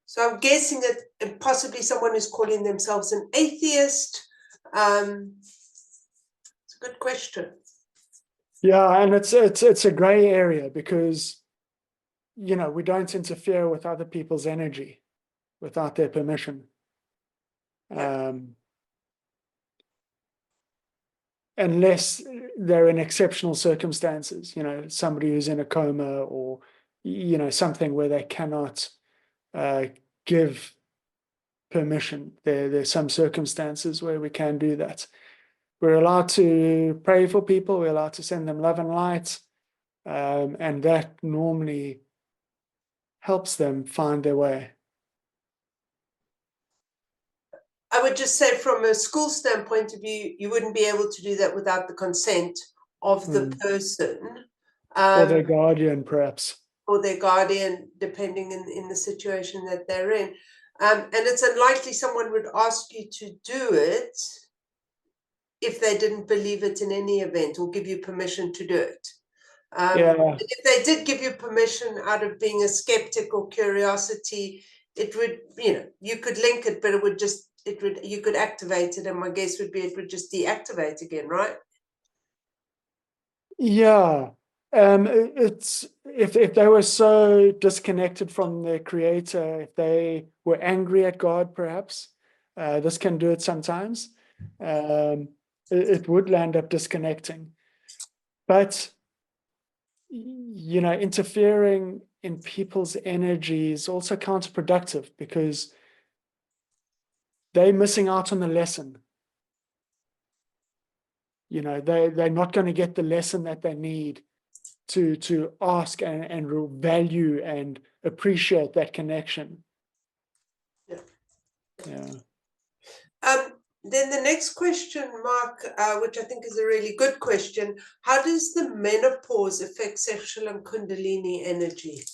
So I'm guessing that possibly someone is calling themselves an atheist. It's a good question. Yeah, and it's a gray area because, you know, we don't interfere with other people's energy without their permission. Yeah. Unless they're in exceptional circumstances, you know, somebody who's in a coma or, you know, something where they cannot give permission. There's some circumstances where we can do that. We're allowed to pray for people. We're allowed to send them love and light. And that normally helps them find their way. I would just say from a school standpoint of view, you wouldn't be able to do that without the consent of the person. Or their guardian, perhaps. Or their guardian, depending in the situation that they're in. And it's unlikely someone would ask you to do it if they didn't believe it in any event or give you permission to do it. If they did give you permission out of being a skeptic or curiosity, it would, you know, you could link it, but you could activate it, and my guess would be it would just deactivate again, right? Yeah. It's if they were so disconnected from their creator, if they were angry at God, perhaps, this can do it sometimes. It would land up disconnecting. But, you know, interfering in people's energy is also counterproductive because they're missing out on the lesson. You know, they're not going to get the lesson that they need to ask and value and appreciate that connection. Yeah. Then the next question, Mark, which I think is a really good question, how does the menopause affect sexual and kundalini energy?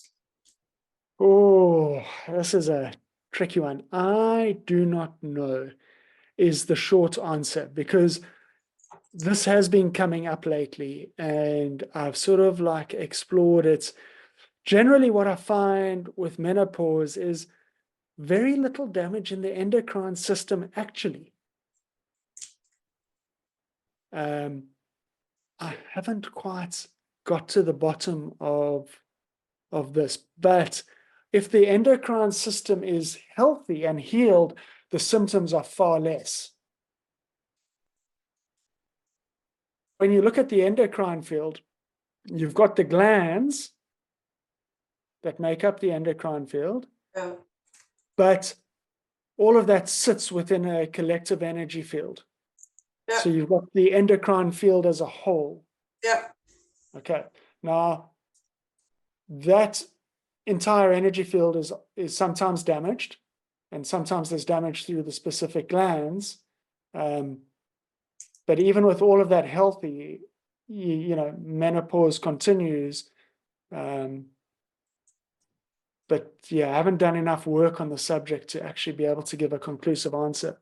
Oh, this is a tricky one. I do not know is the short answer, because this has been coming up lately and I've sort of like explored it. Generally, what I find with menopause is very little damage in the endocrine system, actually. I haven't quite got to the bottom of this, but if the endocrine system is healthy and healed, the symptoms are far less. When you look at the endocrine field, you've got the glands that make up the endocrine field, but all of that sits within a collective energy field. Yeah. So you've got the endocrine field as a whole. Yeah. Okay. Now, that entire energy field is sometimes damaged, and sometimes there's damage through the specific glands. But even with all of that healthy, menopause continues. But yeah, I haven't done enough work on the subject to actually be able to give a conclusive answer.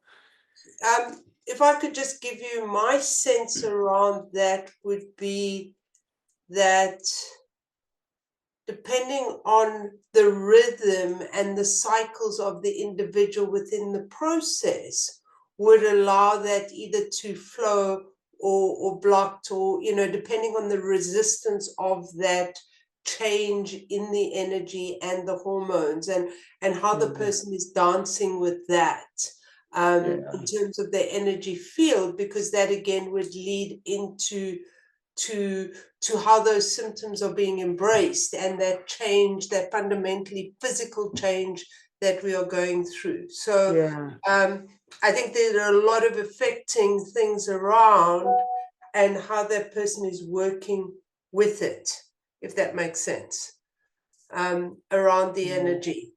If I could just give you my sense around that, would be that depending on the rhythm and the cycles of the individual within the process, would allow that either to flow or blocked, or, depending on the resistance of that change in the energy and the hormones, and how the person is dancing with that in terms of their energy field, because that again would lead into how those symptoms are being embraced, and that change, that fundamentally physical change that we are going through. So I think there are a lot of affecting things around, and how that person is working with it, if that makes sense, around the energy.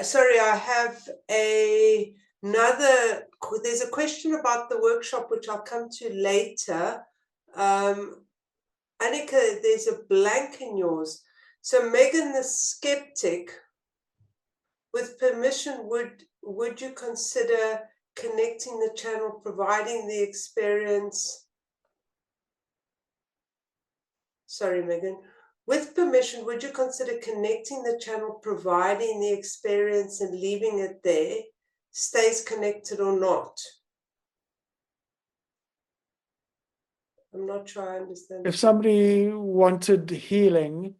Sorry, I have there's a question about the workshop, which I'll come to later. Annika, there's a blank in yours. So Megan the skeptic, with permission, would you consider connecting the channel, providing the experience? Sorry, Megan. With permission, would you consider connecting the channel, providing the experience, and leaving it there, stays connected or not? I'm not sure I understand. If somebody wanted healing,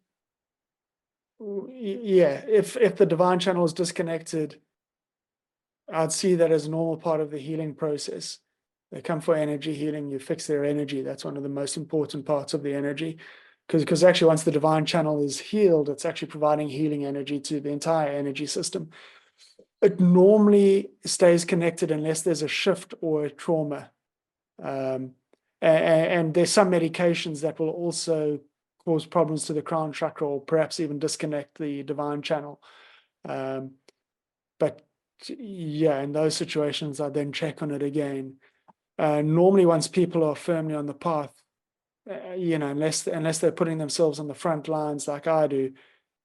if the divine channel is disconnected, I'd see that as a normal part of the healing process. They come for energy healing, you fix their energy. That's one of the most important parts of the energy. Because actually, once the divine channel is healed, it's actually providing healing energy to the entire energy system. It normally stays connected unless there's a shift or a trauma. And there's some medications that will also cause problems to the crown chakra, or perhaps even disconnect the divine channel. But yeah, in those situations, I then check on it again. Normally, once people are firmly on the path, unless they're putting themselves on the front lines like I do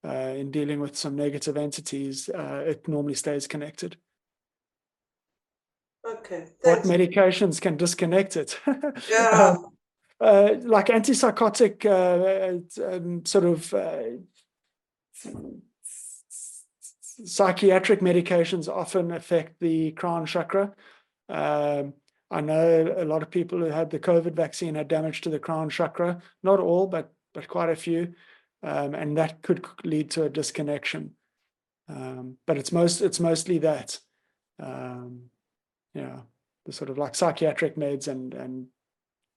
in dealing with some negative entities, it normally stays connected. Okay. What medications can disconnect it? Yeah. Like antipsychotic sort of psychiatric medications often affect the crown chakra. I know a lot of people who had the COVID vaccine had damage to the crown chakra. Not all, but quite a few, and that could lead to a disconnection. But it's mostly that, the sort of like psychiatric meds and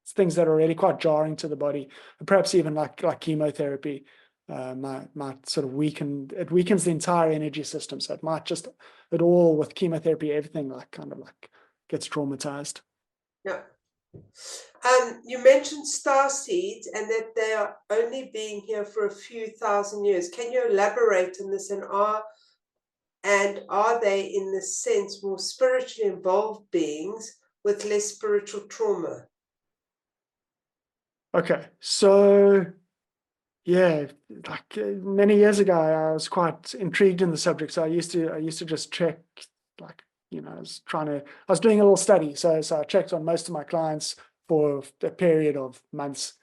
things that are really quite jarring to the body, and perhaps even like chemotherapy. Might sort of weakens the entire energy system. So it might just, with chemotherapy, everything kind of gets traumatized. Yeah. You mentioned star seeds and that they are only being here for a few thousand years. Can you elaborate on this? And are they, in this sense, more spiritually involved beings with less spiritual trauma? Okay, so yeah, many years ago, I was quite intrigued in the subject. So I used to just check, I was doing a little study. So I checked on most of my clients for a period of months.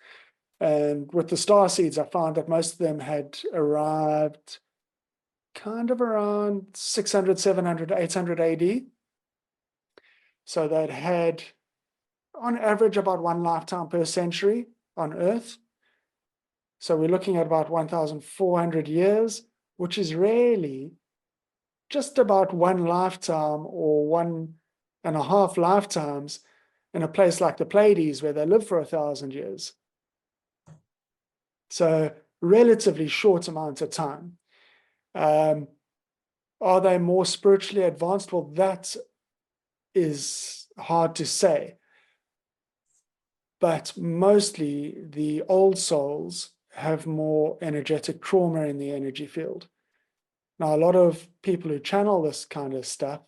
And with the star seeds, I found that most of them had arrived kind of around 600, 700, 800 AD. So they'd had, on average, about one lifetime per century on Earth. So we're looking at about 1,400 years, which is really just about one lifetime or 1.5 lifetimes in a place like the Pleiades, where they live for 1,000 years. So relatively short amount of time. Are they more spiritually advanced? Well, that is hard to say. But mostly the old souls have more energetic trauma in the energy field. Now, a lot of people who channel this kind of stuff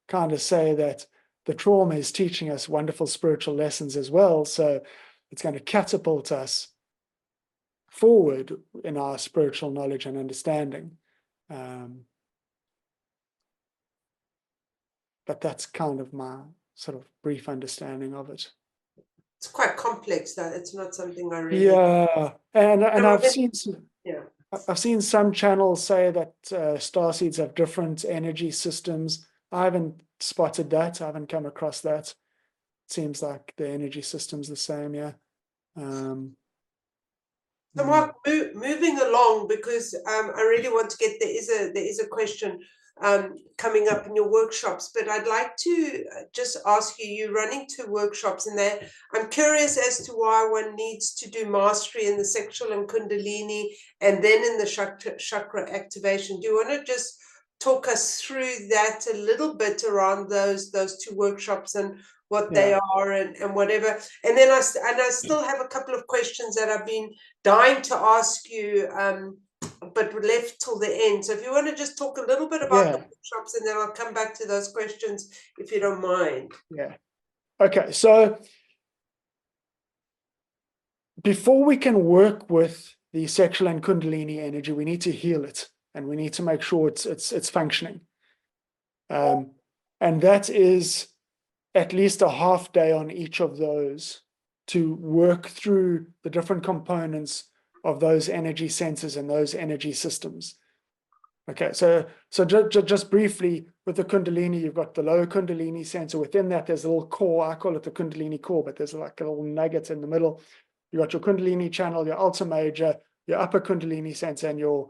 kind of say that the trauma is teaching us wonderful spiritual lessons as well. So it's going to catapult us forward in our spiritual knowledge and understanding. But that's kind of my sort of brief understanding of it. It's quite complex, though. It's not something I really. Yeah, and I've seen yeah. I've seen some channels say that starseeds have different energy systems. I haven't spotted that. I haven't come across that. It seems like the energy system's the same. Yeah. So Mark, moving along, because I really want to get, there is a question coming up in your workshops, but I'd like to just ask you, you're running 2 workshops in there. I'm curious as to why one needs to do mastery in the sexual and kundalini and then in the chakra activation. Do you want to just talk us through that a little bit around those 2 workshops and what they are and whatever? And then I still have a couple of questions that I've been dying to ask you, but left till the end. So if you want to just talk a little bit about the workshops, and then I'll come back to those questions if you don't mind. Yeah. Okay. So before we can work with the sexual and kundalini energy, we need to heal it, and we need to make sure it's functioning. And that is at least a half day on each of those to work through the different components of those energy centers and those energy systems. Okay, so just briefly, with the kundalini, you've got the low kundalini center. Within that, there's a little core. I call it the kundalini core, but there's like a little nugget in the middle. You got your kundalini channel, your ultra major, your upper kundalini center, and your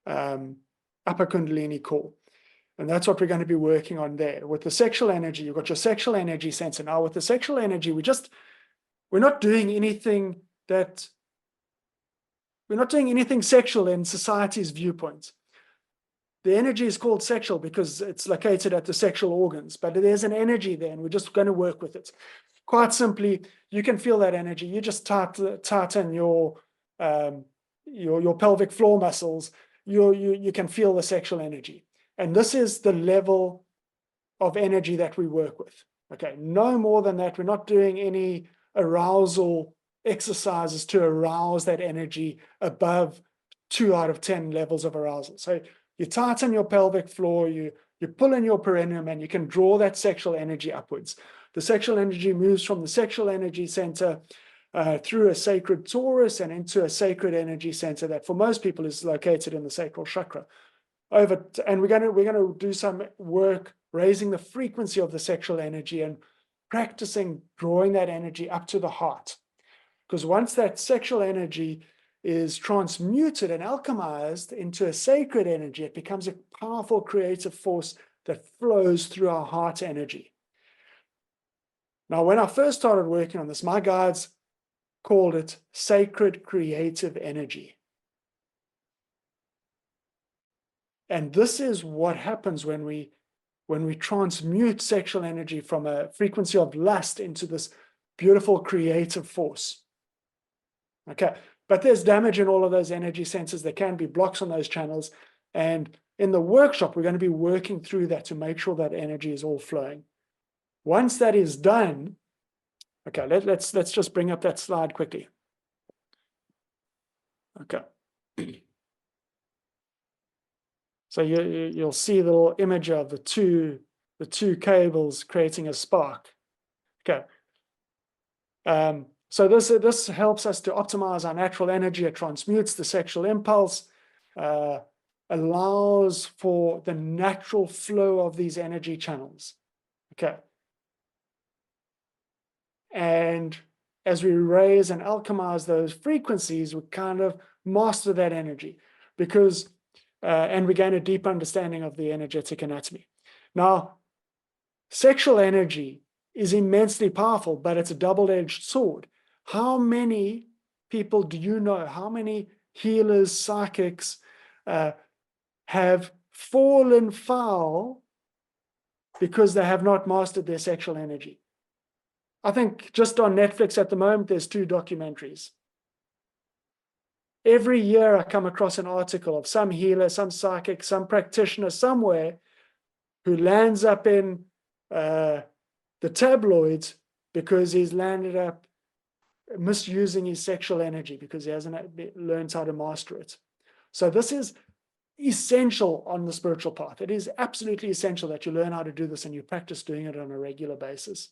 upper kundalini core. And that's what we're going to be working on there. With the sexual energy, you've got your sexual energy center. Now, with the sexual energy, we're not doing anything sexual in society's viewpoint. The energy is called sexual because it's located at the sexual organs, but there's an energy there, and we're just going to work with it. Quite simply, you can feel that energy. You just tighten your pelvic floor muscles. You can feel the sexual energy. And this is the level of energy that we work with. Okay, no more than that. We're not doing any arousal exercises to arouse that energy above 2 out of 10 levels of arousal. So you tighten your pelvic floor, you pull in your perineum, and you can draw that sexual energy upwards. The sexual energy moves from the sexual energy center through a sacred torus and into a sacred energy center that for most people is located in the sacral chakra. And we're going to do some work raising the frequency of the sexual energy and practicing drawing that energy up to the heart. Because once that sexual energy is transmuted and alchemized into a sacred energy, it becomes a powerful creative force that flows through our heart energy. Now, when I first started working on this, my guides called it sacred creative energy. And this is what happens when we transmute sexual energy from a frequency of lust into this beautiful creative force. Okay, but there's damage in all of those energy centers. There can be blocks on those channels. And in the workshop, we're going to be working through that to make sure that energy is all flowing. Once that is done, okay, let's just bring up that slide quickly. Okay. So you'll see the little image of the two cables creating a spark. Okay. So this helps us to optimize our natural energy. It transmutes the sexual impulse, allows for the natural flow of these energy channels. Okay. And as we raise and alchemize those frequencies, we kind of master that energy because and we gain a deep understanding of the energetic anatomy. Now, sexual energy is immensely powerful, but it's a double-edged sword. How many people do you know? How many healers, psychics have fallen foul because they have not mastered their sexual energy? I think just on Netflix at the moment, there's 2 documentaries. Every year I come across an article of some healer, some psychic, some practitioner somewhere who lands up in the tabloids because he's landed up misusing his sexual energy because he hasn't learned how to master it. So this is essential on the spiritual path. It is absolutely essential that you learn how to do this and you practice doing it on a regular basis.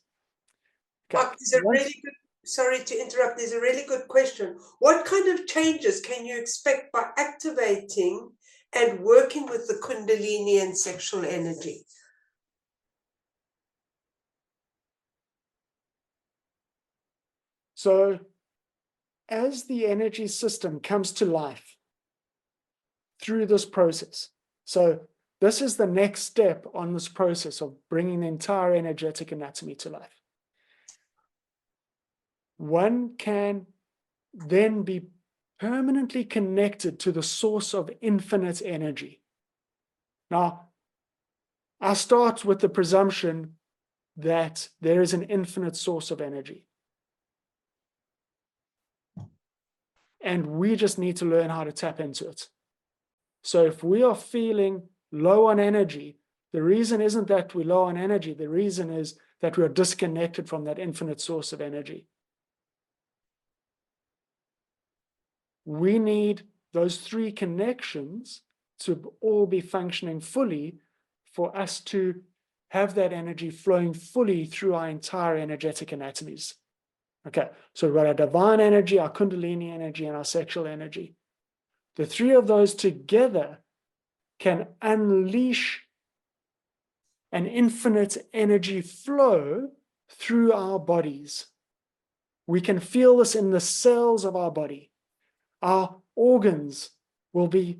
Okay. Mark, there's a really good, sorry to interrupt, there's a really good question. What kind of changes can you expect by activating and working with the kundalini and sexual energy? So as the energy system comes to life through this process, so this is the next step on this process of bringing the entire energetic anatomy to life. One can then be permanently connected to the source of infinite energy. Now, I start with the presumption that there is an infinite source of energy. And we just need to learn how to tap into it. So if we are feeling low on energy, the reason isn't that we're low on energy. The reason is that we are disconnected from that infinite source of energy. We need those three connections to all be functioning fully for us to have that energy flowing fully through our entire energetic anatomies. Okay, so we've got our divine energy, our kundalini energy, and our sexual energy. The three of those together can unleash an infinite energy flow through our bodies. We can feel this in the cells of our body. Our organs will be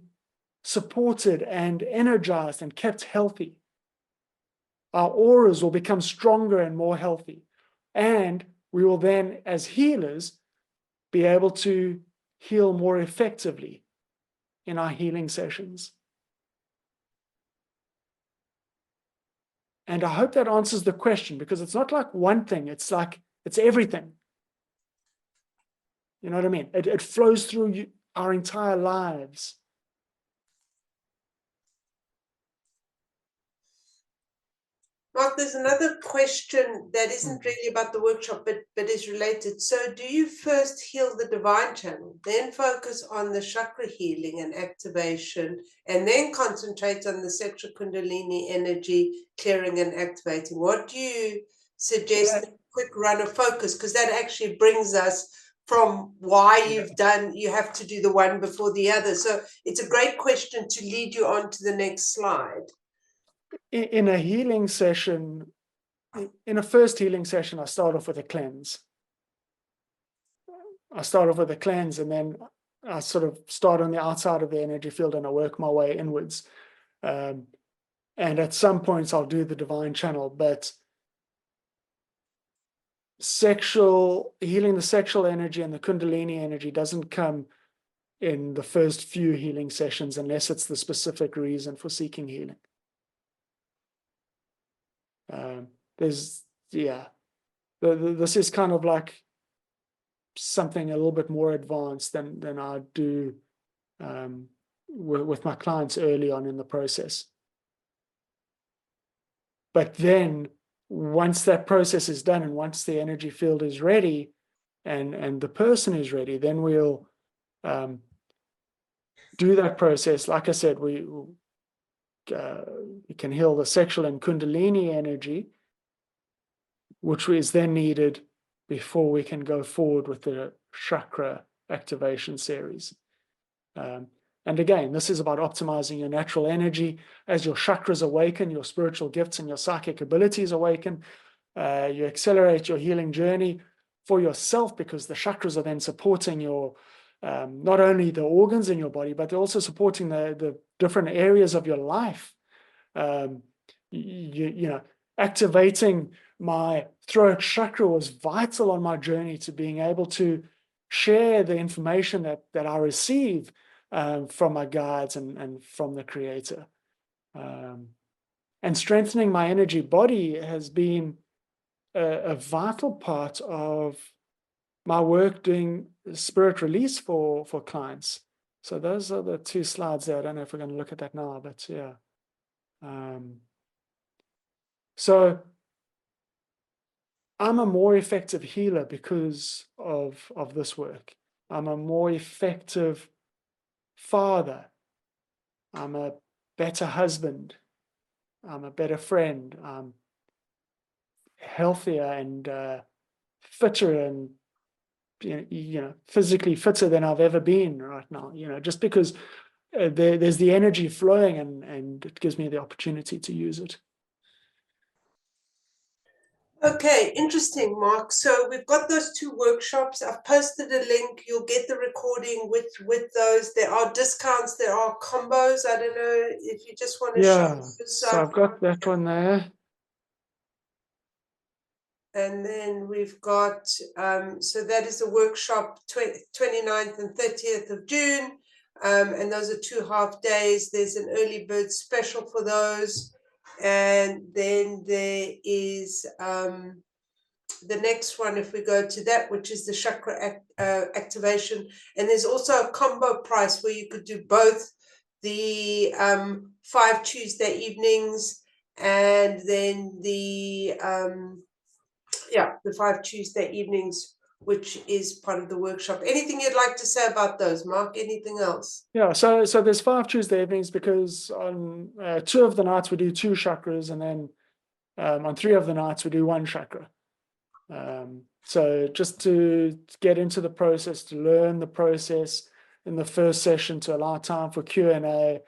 supported and energized and kept healthy. Our auras will become stronger and more healthy. And we will then, as healers, be able to heal more effectively in our healing sessions. And I hope that answers the question, because it's not like one thing, it's everything. You know what I mean? It flows through our entire lives. Mark, there's another question that isn't really about the workshop, but is related. So do you first heal the divine channel, then focus on the chakra healing and activation, and then concentrate on the sexual kundalini energy clearing and activating? What do you suggest? A quick run of focus, because that actually brings us from why you have to do the one before the other. So it's a great question to lead you on to the next slide. In a healing session, in a first healing session, I start off with a cleanse. And then I sort of start on the outside of the energy field and I work my way inwards. And at some points I'll do the divine channel, but healing the sexual energy and the kundalini energy doesn't come in the first few healing sessions unless it's the specific reason for seeking healing. This is kind of like something a little bit more advanced than I do with my clients early on in the process. But then once that process is done and once the energy field is ready and the person is ready, then we'll do that process. Like I said, we can heal the sexual and kundalini energy, which is then needed before we can go forward with the chakra activation series. And again, this is about optimizing your natural energy. As your chakras awaken, your spiritual gifts and your psychic abilities awaken, you accelerate your healing journey for yourself, because the chakras are then supporting your not only the organs in your body, but they're also supporting the different areas of your life. Activating my throat chakra was vital on my journey to being able to share the information that I receive from my guides and from the Creator. And strengthening my energy body has been a vital part of my work doing spirit release for clients. So those are the two slides there. I don't know if we're going to look at that now, but yeah. So I'm a more effective healer because of this work. I'm a more effective father. I'm a better husband. I'm a better friend. I'm healthier and fitter and physically fitter than I've ever been right now. Just because there's the energy flowing and it gives me the opportunity to use it. Okay, interesting, Mark. So we've got those 2 workshops. I've posted a link. You'll get the recording with those. There are discounts. There are combos. I don't know if you just want to show. So I've got that one there. And then we've got, so that is the workshop 29th and 30th of June. And those are 2 half days. There's an early bird special for those. And then there is the next one, if we go to that, which is the chakra activation. And there's also a combo price where you could do both the 5 Tuesday evenings and then the 5 Tuesday evenings, which is part of the workshop. Anything you'd like to say about those, Mark? Anything else? Yeah, so there's 5 Tuesday evenings because on 2 of the nights we do 2 chakras, and then on 3 of the nights we do 1 chakra. So just to get into the process, to learn the process in the first session, to allow time for Q&A,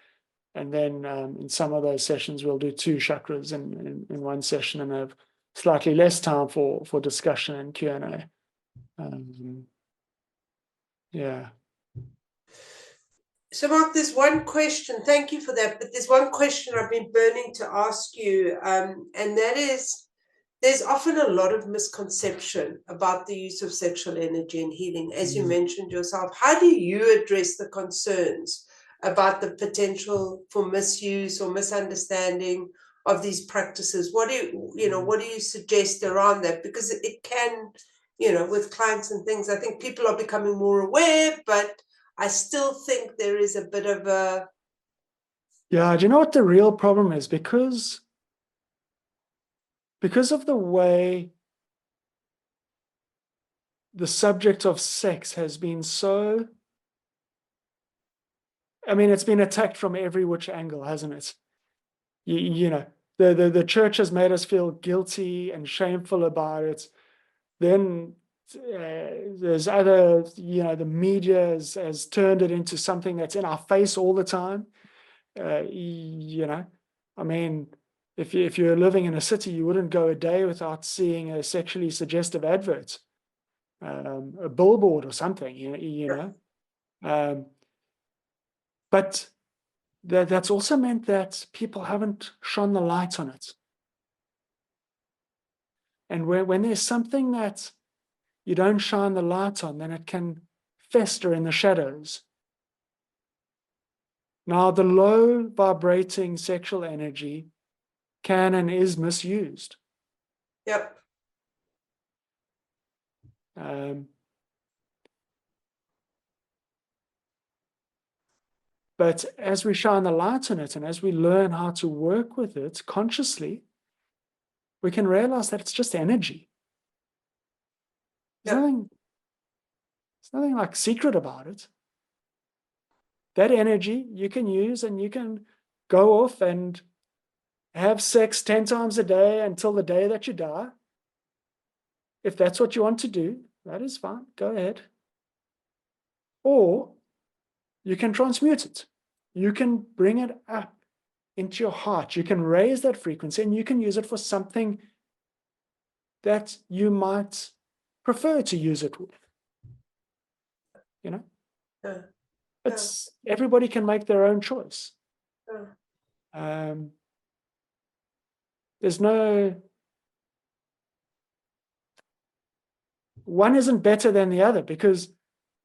and then in some of those sessions we'll do 2 chakras in 1 session and have slightly less time for discussion and Q&A. Yeah. So, Mark, there's one question. Thank you for that. But there's one question I've been burning to ask you, and that is, there's often a lot of misconception about the use of sexual energy in healing, as you mentioned yourself. How do you address the concerns about the potential for misuse or misunderstanding of these practices? What do you suggest around that? Because it can, with clients and things, I think people are becoming more aware, but I still think there is a bit of a... Yeah, do you know what the real problem is? Because of the way the subject of sex has been so... it's been attacked from every which angle, hasn't it? The church has made us feel guilty and shameful about it. Then there's other, the media has turned it into something that's in our face all the time. If you're living in a city, you wouldn't go a day without seeing a sexually suggestive advert, a billboard or something, but that's also meant that people haven't shone the light on it. And when there's something that you don't shine the light on, then it can fester in the shadows. Now, the low vibrating sexual energy can and is misused. Yep. But as we shine the light on it and as we learn how to work with it consciously, we can realize that it's just energy. There's nothing like secret about it. That energy you can use, and you can go off and have sex 10 times a day until the day that you die. If that's what you want to do, that is fine. Go ahead. Or you can transmute it. You can bring it up into your heart. You can raise that frequency, and you can use it for something that you might prefer to use it with. Everybody can make their own choice. There's no... One isn't better than the other, because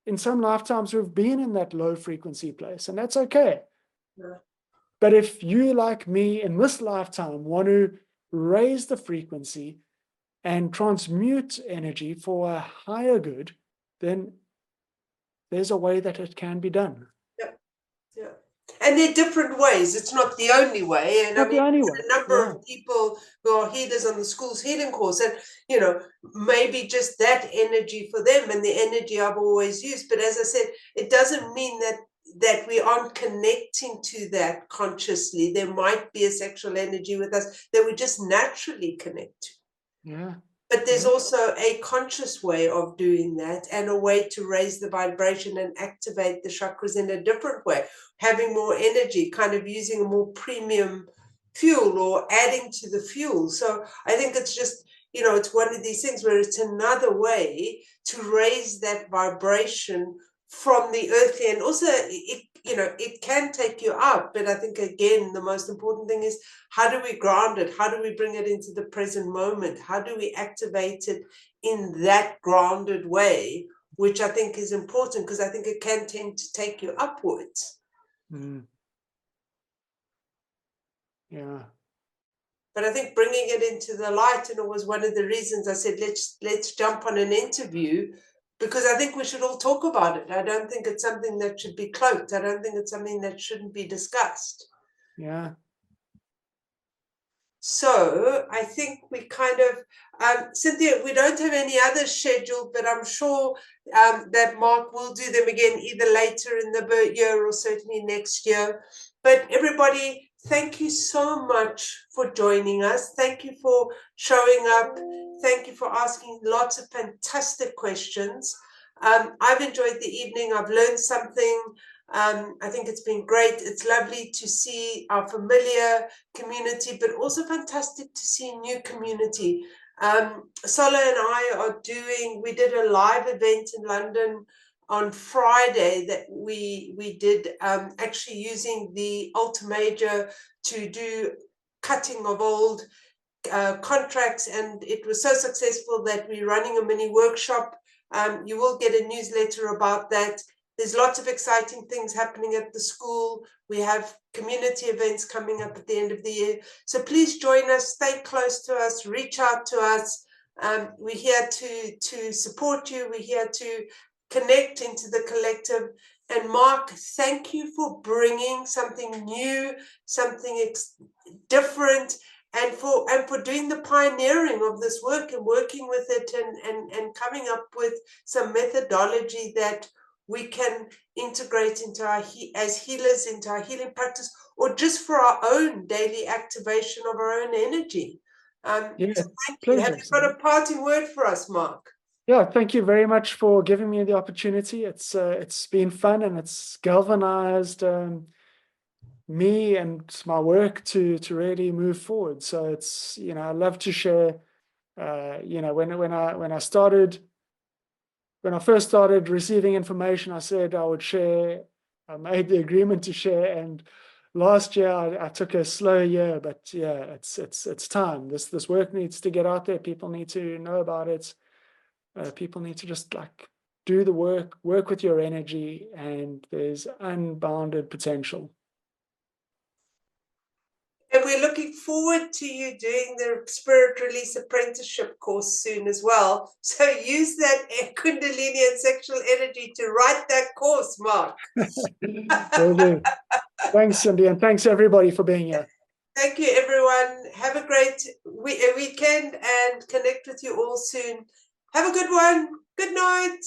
in some lifetimes we've been in that low frequency place, and that's okay. But if you, like me, in this lifetime want to raise the frequency and transmute energy for a higher good, then there's a way that it can be done. Yeah. And there are different ways. It's not the only way. And I Not the mean, only there's way. a number Yeah. of people who are healers on the school's healing course, and maybe just that energy for them and the energy I've always used. But as I said, it doesn't mean that we aren't connecting to that consciously. There might be a sexual energy with us that we just naturally connect to. Yeah. But there's also a conscious way of doing that, and a way to raise the vibration and activate the chakras in a different way, having more energy, kind of using a more premium fuel or adding to the fuel. So I think it's just, it's one of these things where it's another way to raise that vibration from the earthly. And also it can take you up, but I think again the most important thing is, how do we ground it? How do we bring it into the present moment? How do we activate it in that grounded way, which I think is important, because I think it can tend to take you upwards. Yeah. But I think bringing it into the light, and it was one of the reasons I said, let's jump on an interview, because I think we should all talk about it. I don't think it's something that should be cloaked. I don't think it's something that shouldn't be discussed. Yeah. So I think we kind of, Cynthia, we don't have any others scheduled, but I'm sure that Mark will do them again, either later in the year or certainly next year. But everybody, thank you so much for joining us. Thank you for showing up. Thank you for asking lots of fantastic questions. I've enjoyed the evening. I've learned something. I think it's been great. It's lovely to see our familiar community, but also fantastic to see new community. Sola and I we did a live event in London on Friday that we did, actually using the Ultimator to do cutting of old contracts, and it was so successful that we're running a mini workshop. You will get a newsletter about that. There's lots of exciting things happening at the school. We have community events coming up at the end of the year. So please join us, stay close to us, reach out to us. We're here to support you. We're here to connect into the collective. And Mark, thank you for bringing something new, something different, and for doing the pioneering of this work and working with it, and coming up with some methodology that we can integrate into as healers into our healing practice, or just for our own daily activation of our own energy. Yeah, so thank you. pleasure. Have you got a parting word for us, Mark? Yeah, thank you very much for giving me the opportunity. It's been fun, and it's galvanized me and my work to really move forward. So it's, I love to share. When I first started receiving information, I said I would share. I made the agreement to share, and last year I took a slow year, but yeah, it's time. This work needs to get out there. People need to know about it. People need to just do the work with your energy, and there's unbounded potential. And we're looking forward to you doing the Spirit Release Apprenticeship course soon as well. So use that kundalini and sexual energy to write that course, Mark. Will do. Thanks, Cindy, and thanks everybody for being here. Thank you, everyone. Have a great weekend, and connect with you all soon. Have a good one. Good night.